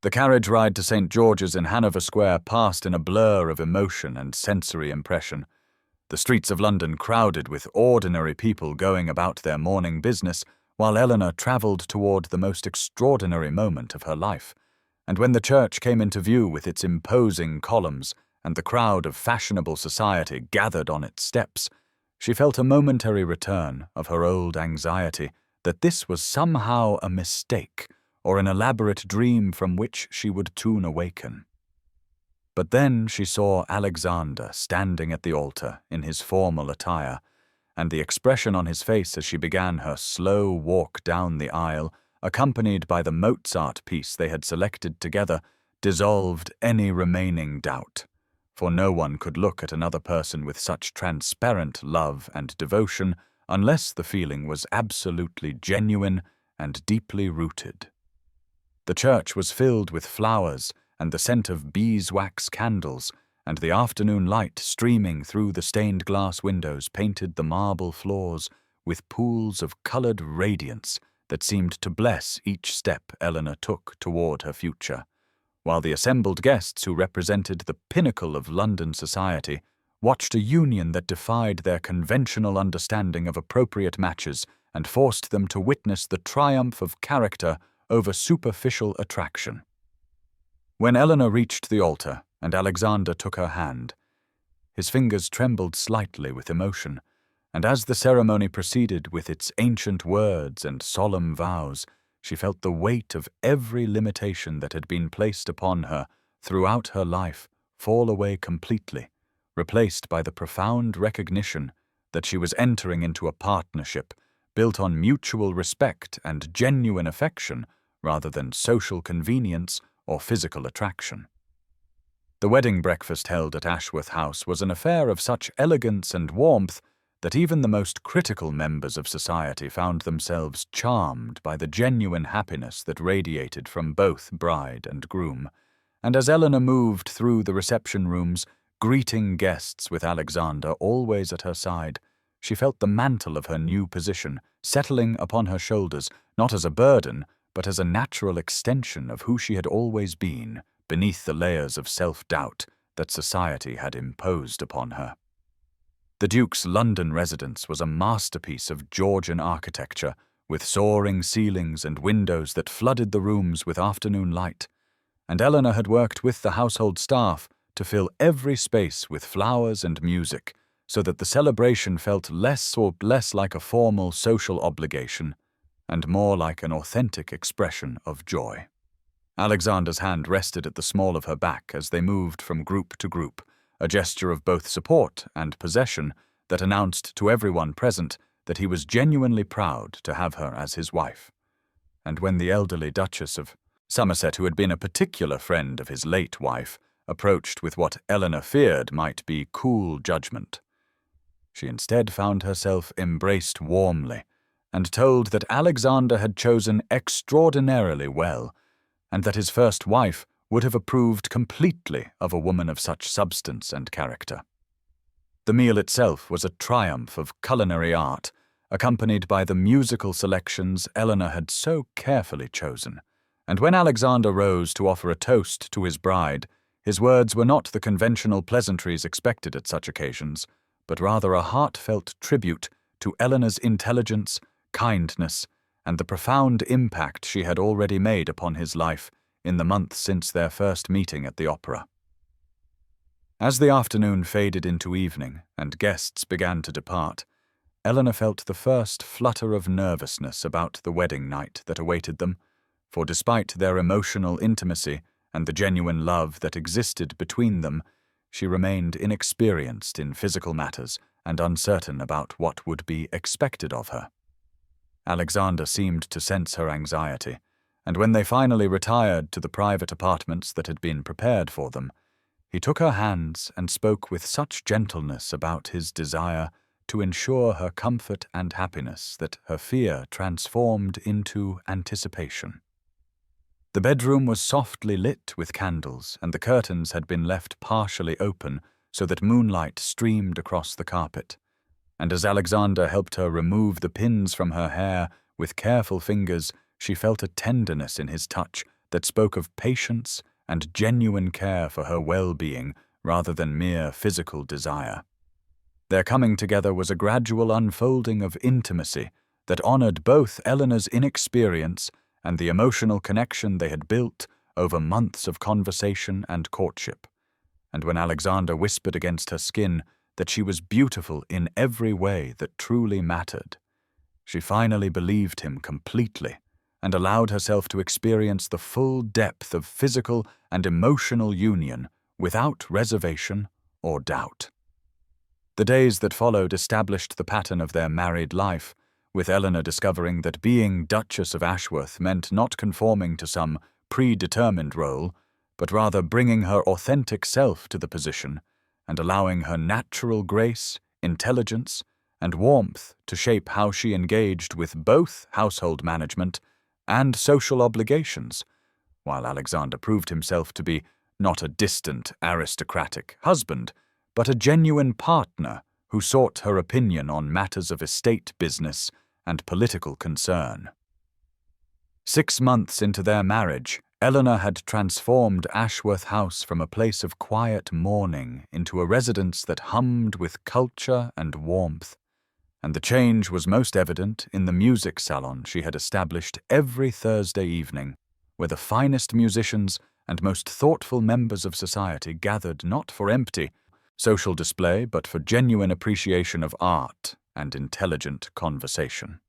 A: The carriage ride to St. George's in Hanover Square passed in a blur of emotion and sensory impression. The streets of London crowded with ordinary people going about their morning business, while Eleanor travelled toward the most extraordinary moment of her life, and when the church came into view with its imposing columns and the crowd of fashionable society gathered on its steps, she felt a momentary return of her old anxiety that this was somehow a mistake or an elaborate dream from which she would soon awaken. But then she saw Alexander standing at the altar in his formal attire, and the expression on his face as she began her slow walk down the aisle, accompanied by the Mozart piece they had selected together, dissolved any remaining doubt, for no one could look at another person with such transparent love and devotion unless the feeling was absolutely genuine and deeply rooted. The church was filled with flowers and the scent of beeswax candles, and the afternoon light streaming through the stained glass windows painted the marble floors with pools of coloured radiance that seemed to bless each step Eleanor took toward her future, while the assembled guests who represented the pinnacle of London society watched a union that defied their conventional understanding of appropriate matches and forced them to witness the triumph of character over superficial attraction. When Eleanor reached the altar and Alexander took her hand, his fingers trembled slightly with emotion, and as the ceremony proceeded with its ancient words and solemn vows, she felt the weight of every limitation that had been placed upon her throughout her life fall away completely, replaced by the profound recognition that she was entering into a partnership built on mutual respect and genuine affection rather than social convenience or physical attraction. The wedding breakfast held at Ashworth House was an affair of such elegance and warmth that even the most critical members of society found themselves charmed by the genuine happiness that radiated from both bride and groom, and as Eleanor moved through the reception rooms, greeting guests with Alexander always at her side, she felt the mantle of her new position settling upon her shoulders, not as a burden, but as a natural extension of who she had always been, beneath the layers of self-doubt that society had imposed upon her. The Duke's London residence was a masterpiece of Georgian architecture, with soaring ceilings and windows that flooded the rooms with afternoon light, and Eleanor had worked with the household staff to fill every space with flowers and music, so that the celebration felt less like a formal social obligation and more like an authentic expression of joy. Alexander's hand rested at the small of her back as they moved from group to group, a gesture of both support and possession that announced to everyone present that he was genuinely proud to have her as his wife. And when the elderly Duchess of Somerset, who had been a particular friend of his late wife, approached with what Eleanor feared might be cool judgment, she instead found herself embraced warmly and told that Alexander had chosen extraordinarily well, and that his first wife would have approved completely of a woman of such substance and character. The meal itself was a triumph of culinary art, accompanied by the musical selections Eleanor had so carefully chosen. And when Alexander rose to offer a toast to his bride, his words were not the conventional pleasantries expected at such occasions, but rather a heartfelt tribute to Eleanor's intelligence, kindness, and the profound impact she had already made upon his life in the months since their first meeting at the opera. As the afternoon faded into evening and guests began to depart, Eleanor felt the first flutter of nervousness about the wedding night that awaited them, for despite their emotional intimacy and the genuine love that existed between them, she remained inexperienced in physical matters and uncertain about what would be expected of her. Alexander seemed to sense her anxiety, and when they finally retired to the private apartments that had been prepared for them, he took her hands and spoke with such gentleness about his desire to ensure her comfort and happiness that her fear transformed into anticipation. The bedroom was softly lit with candles, and the curtains had been left partially open so that moonlight streamed across the carpet. And as Alexander helped her remove the pins from her hair with careful fingers, she felt a tenderness in his touch that spoke of patience and genuine care for her well-being rather than mere physical desire. Their coming together was a gradual unfolding of intimacy that honored both Eleanor's inexperience and the emotional connection they had built over months of conversation and courtship. And when Alexander whispered against her skin that she was beautiful in every way that truly mattered, she finally believed him completely and allowed herself to experience the full depth of physical and emotional union without reservation or doubt. The days that followed established the pattern of their married life, with Eleanor discovering that being Duchess of Ashworth meant not conforming to some predetermined role, but rather bringing her authentic self to the position and allowing her natural grace, intelligence, and warmth to shape how she engaged with both household management and social obligations, while Alexander proved himself to be not a distant, aristocratic husband, but a genuine partner who sought her opinion on matters of estate business and political concern. 6 months into their marriage, Eleanor had transformed Ashworth House from a place of quiet mourning into a residence that hummed with culture and warmth, and the change was most evident in the music salon she had established every Thursday evening, where the finest musicians and most thoughtful members of society gathered not for empty social display but for genuine appreciation of art and intelligent conversation.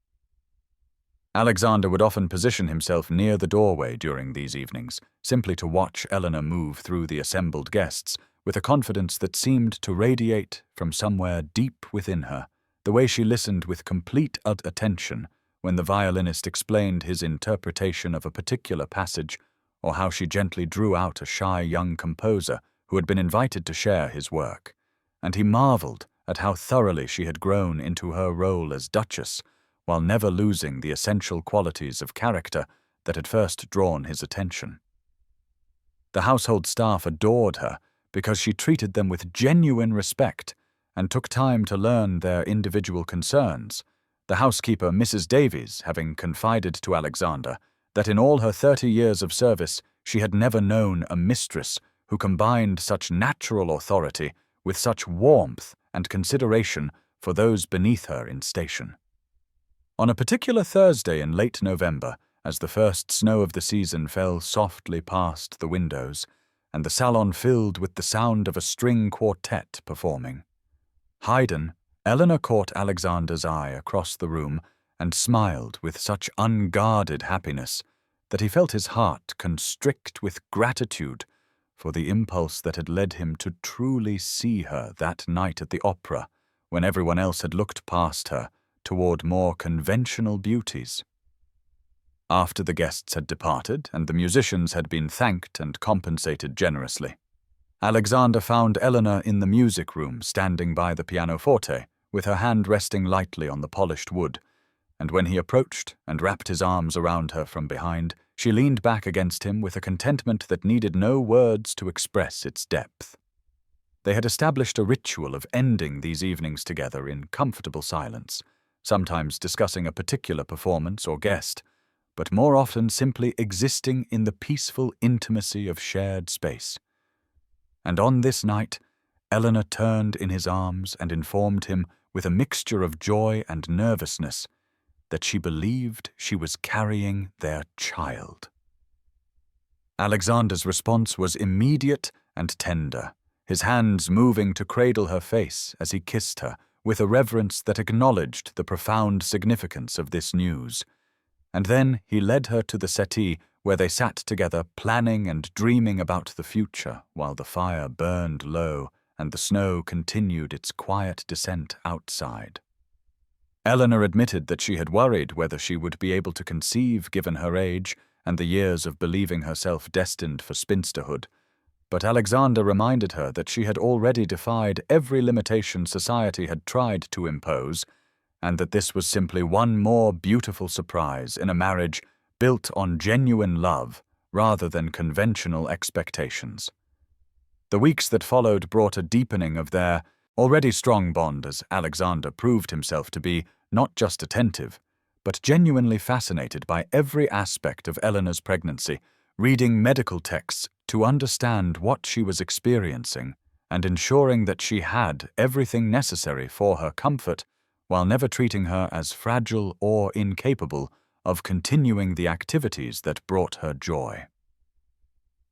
A: Alexander would often position himself near the doorway during these evenings, simply to watch Eleanor move through the assembled guests with a confidence that seemed to radiate from somewhere deep within her, the way she listened with complete attention when the violinist explained his interpretation of a particular passage, or how she gently drew out a shy young composer who had been invited to share his work, and he marveled at how thoroughly she had grown into her role as Duchess, while never losing the essential qualities of character that had first drawn his attention. The household staff adored her because she treated them with genuine respect and took time to learn their individual concerns, the housekeeper, Mrs. Davies, having confided to Alexander that in all her 30 years of service she had never known a mistress who combined such natural authority with such warmth and consideration for those beneath her in station. On a particular Thursday in late November, as the first snow of the season fell softly past the windows, and the salon filled with the sound of a string quartet performing, Haydn, Eleanor caught Alexander's eye across the room and smiled with such unguarded happiness that he felt his heart constrict with gratitude for the impulse that had led him to truly see her that night at the opera, when everyone else had looked past her toward more conventional beauties. After the guests had departed and the musicians had been thanked and compensated generously, Alexander found Eleanor in the music room standing by the pianoforte, with her hand resting lightly on the polished wood, and when he approached and wrapped his arms around her from behind, she leaned back against him with a contentment that needed no words to express its depth. They had established a ritual of ending these evenings together in comfortable silence, sometimes discussing a particular performance or guest, but more often simply existing in the peaceful intimacy of shared space. And on this night, Eleanor turned in his arms and informed him, with a mixture of joy and nervousness, that she believed she was carrying their child. Alexander's response was immediate and tender, his hands moving to cradle her face as he kissed her, with a reverence that acknowledged the profound significance of this news. And then he led her to the settee, where they sat together, planning and dreaming about the future, while the fire burned low and the snow continued its quiet descent outside. Eleanor admitted that she had worried whether she would be able to conceive given her age and the years of believing herself destined for spinsterhood, but Alexander reminded her that she had already defied every limitation society had tried to impose, and that this was simply one more beautiful surprise in a marriage built on genuine love rather than conventional expectations. The weeks that followed brought a deepening of their already strong bond, as Alexander proved himself to be not just attentive, but genuinely fascinated by every aspect of Eleanor's pregnancy, reading medical texts to understand what she was experiencing and ensuring that she had everything necessary for her comfort, while never treating her as fragile or incapable of continuing the activities that brought her joy.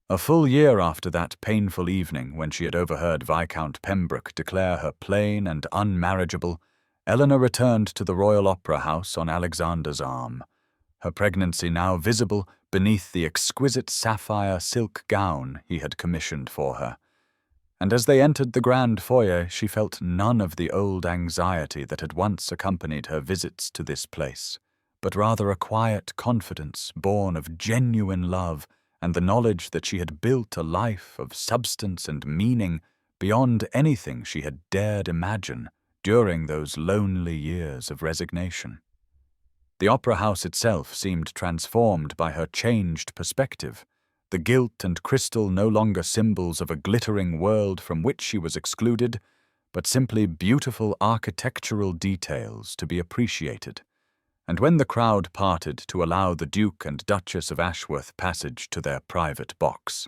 A: A full year after that painful evening when she had overheard Viscount Pembroke declare her plain and unmarriageable, Eleanor returned to the Royal Opera House on Alexander's arm, her pregnancy now visible beneath the exquisite sapphire silk gown he had commissioned for her. And as they entered the grand foyer, she felt none of the old anxiety that had once accompanied her visits to this place, but rather a quiet confidence born of genuine love and the knowledge that she had built a life of substance and meaning beyond anything she had dared imagine during those lonely years of resignation. The opera house itself seemed transformed by her changed perspective, the gilt and crystal no longer symbols of a glittering world from which she was excluded, but simply beautiful architectural details to be appreciated. And when the crowd parted to allow the Duke and Duchess of Ashworth passage to their private box,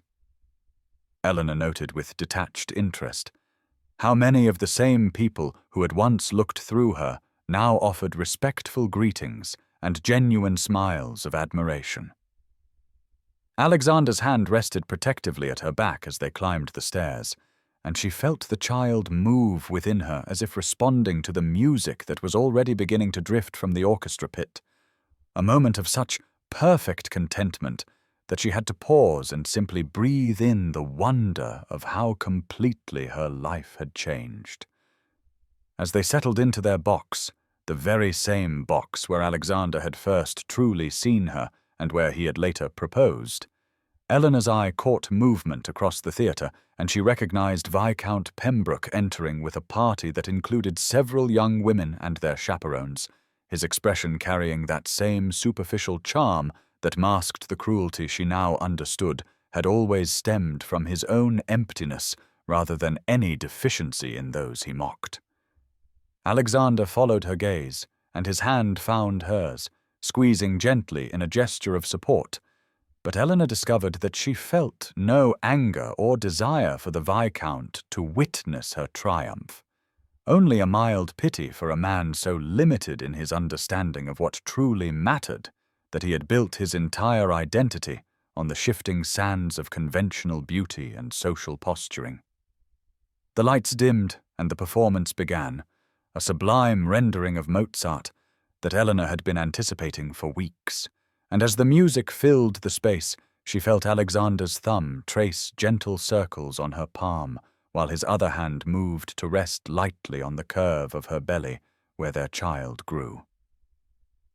A: Eleanor noted with detached interest how many of the same people who had once looked through her now offered respectful greetings and genuine smiles of admiration. Alexander's hand rested protectively at her back as they climbed the stairs, and she felt the child move within her as if responding to the music that was already beginning to drift from the orchestra pit, a moment of such perfect contentment that she had to pause and simply breathe in the wonder of how completely her life had changed. As they settled into their box, the very same box where Alexander had first truly seen her and where he had later proposed, Eleanor's eye caught movement across the theatre, and she recognized Viscount Pembroke entering with a party that included several young women and their chaperones, his expression carrying that same superficial charm that masked the cruelty she now understood had always stemmed from his own emptiness rather than any deficiency in those he mocked. Alexander followed her gaze, and his hand found hers, squeezing gently in a gesture of support, but Eleanor discovered that she felt no anger or desire for the Viscount to witness her triumph, only a mild pity for a man so limited in his understanding of what truly mattered that he had built his entire identity on the shifting sands of conventional beauty and social posturing. The lights dimmed and the performance began, a sublime rendering of Mozart that Eleanor had been anticipating for weeks, and as the music filled the space, she felt Alexander's thumb trace gentle circles on her palm, while his other hand moved to rest lightly on the curve of her belly, where their child grew.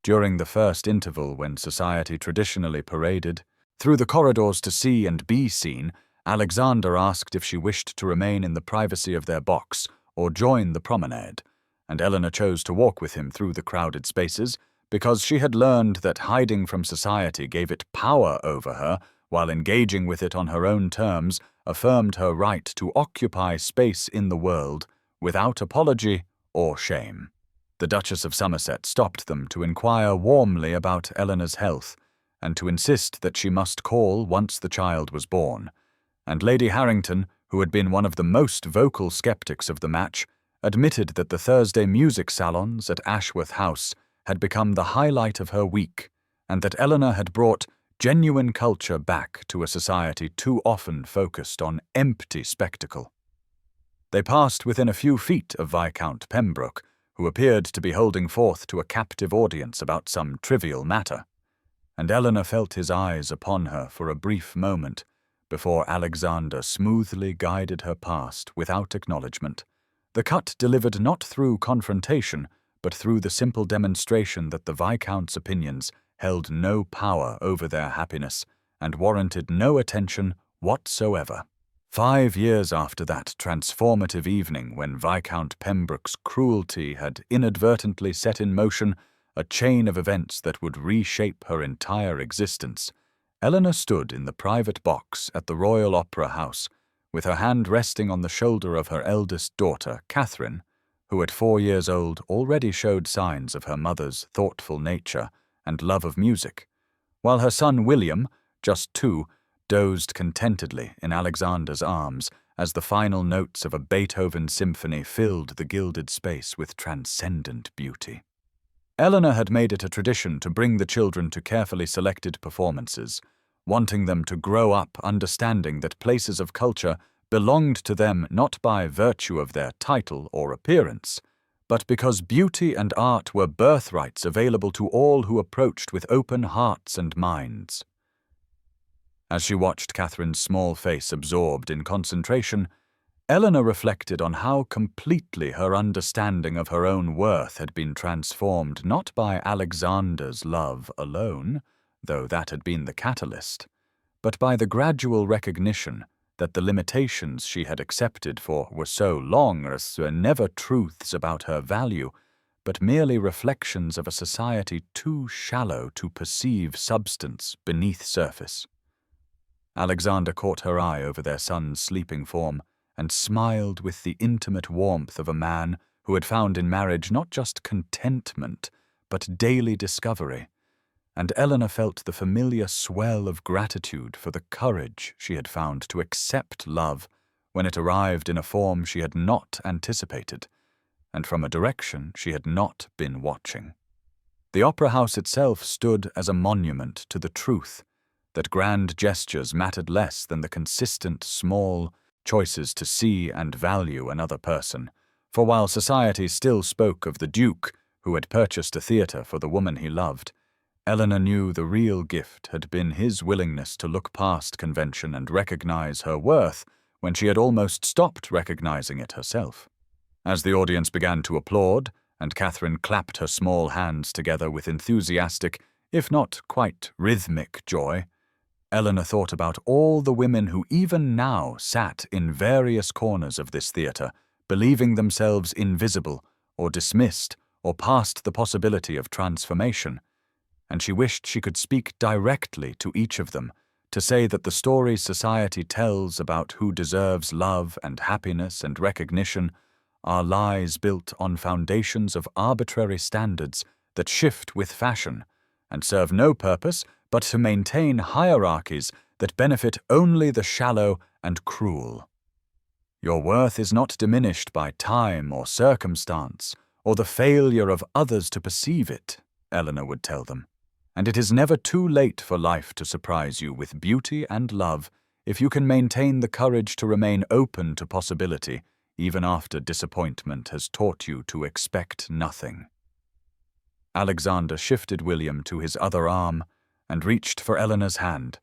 A: During the first interval when society traditionally paraded, through the corridors to see and be seen, Alexander asked if she wished to remain in the privacy of their box or join the promenade, and Eleanor chose to walk with him through the crowded spaces, because she had learned that hiding from society gave it power over her, while engaging with it on her own terms, affirmed her right to occupy space in the world without apology or shame. The Duchess of Somerset stopped them to inquire warmly about Eleanor's health, and to insist that she must call once the child was born, and Lady Harrington, who had been one of the most vocal skeptics of the match, admitted that the Thursday music salons at Ashworth House had become the highlight of her week, and that Eleanor had brought genuine culture back to a society too often focused on empty spectacle. They passed within a few feet of Viscount Pembroke, who appeared to be holding forth to a captive audience about some trivial matter, and Eleanor felt his eyes upon her for a brief moment before Alexander smoothly guided her past without acknowledgement, the cut delivered not through confrontation, but through the simple demonstration that the Viscount's opinions held no power over their happiness and warranted no attention whatsoever. 5 years after that transformative evening when Viscount Pembroke's cruelty had inadvertently set in motion a chain of events that would reshape her entire existence, Eleanor stood in the private box at the Royal Opera House, with her hand resting on the shoulder of her eldest daughter, Catherine, who at 4 years old already showed signs of her mother's thoughtful nature and love of music, while her son William, just 2, dozed contentedly in Alexander's arms as the final notes of a Beethoven symphony filled the gilded space with transcendent beauty. Eleanor had made it a tradition to bring the children to carefully selected performances, wanting them to grow up understanding that places of culture belonged to them not by virtue of their title or appearance, but because beauty and art were birthrights available to all who approached with open hearts and minds. As she watched Catherine's small face absorbed in concentration, Eleanor reflected on how completely her understanding of her own worth had been transformed not by Alexander's love alone, though that had been the catalyst, but by the gradual recognition that the limitations she had accepted for were so long as were never truths about her value, but merely reflections of a society too shallow to perceive substance beneath surface. Alexander caught her eye over their son's sleeping form and smiled with the intimate warmth of a man who had found in marriage not just contentment, but daily discovery, and Eleanor felt the familiar swell of gratitude for the courage she had found to accept love when it arrived in a form she had not anticipated, and from a direction she had not been watching. The opera house itself stood as a monument to the truth that grand gestures mattered less than the consistent, small choices to see and value another person, for while society still spoke of the Duke who had purchased a theatre for the woman he loved, Eleanor knew the real gift had been his willingness to look past convention and recognize her worth when she had almost stopped recognizing it herself. As the audience began to applaud, and Catherine clapped her small hands together with enthusiastic, if not quite rhythmic joy, Eleanor thought about all the women who even now sat in various corners of this theatre, believing themselves invisible or dismissed or past the possibility of transformation, and she wished she could speak directly to each of them to say that the stories society tells about who deserves love and happiness and recognition are lies built on foundations of arbitrary standards that shift with fashion and serve no purpose but to maintain hierarchies that benefit only the shallow and cruel. Your worth is not diminished by time or circumstance or the failure of others to perceive it, Eleanor would tell them, and it is never too late for life to surprise you with beauty and love if you can maintain the courage to remain open to possibility even after disappointment has taught you to expect nothing. Alexander shifted William to his other arm and reached for Eleanor's hand,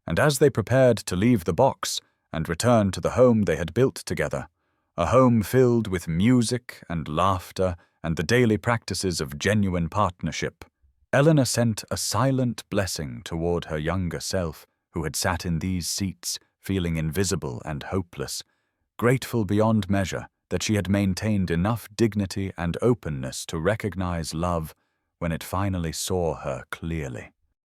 A: and as they prepared to leave the box and return to the home they had built together, a home filled with music and laughter and the daily practices of genuine partnership, Eleanor sent a silent blessing toward her younger self, who had sat in these seats, feeling invisible and hopeless, grateful beyond measure that she had maintained enough dignity and openness to recognize love when it finally saw her clearly.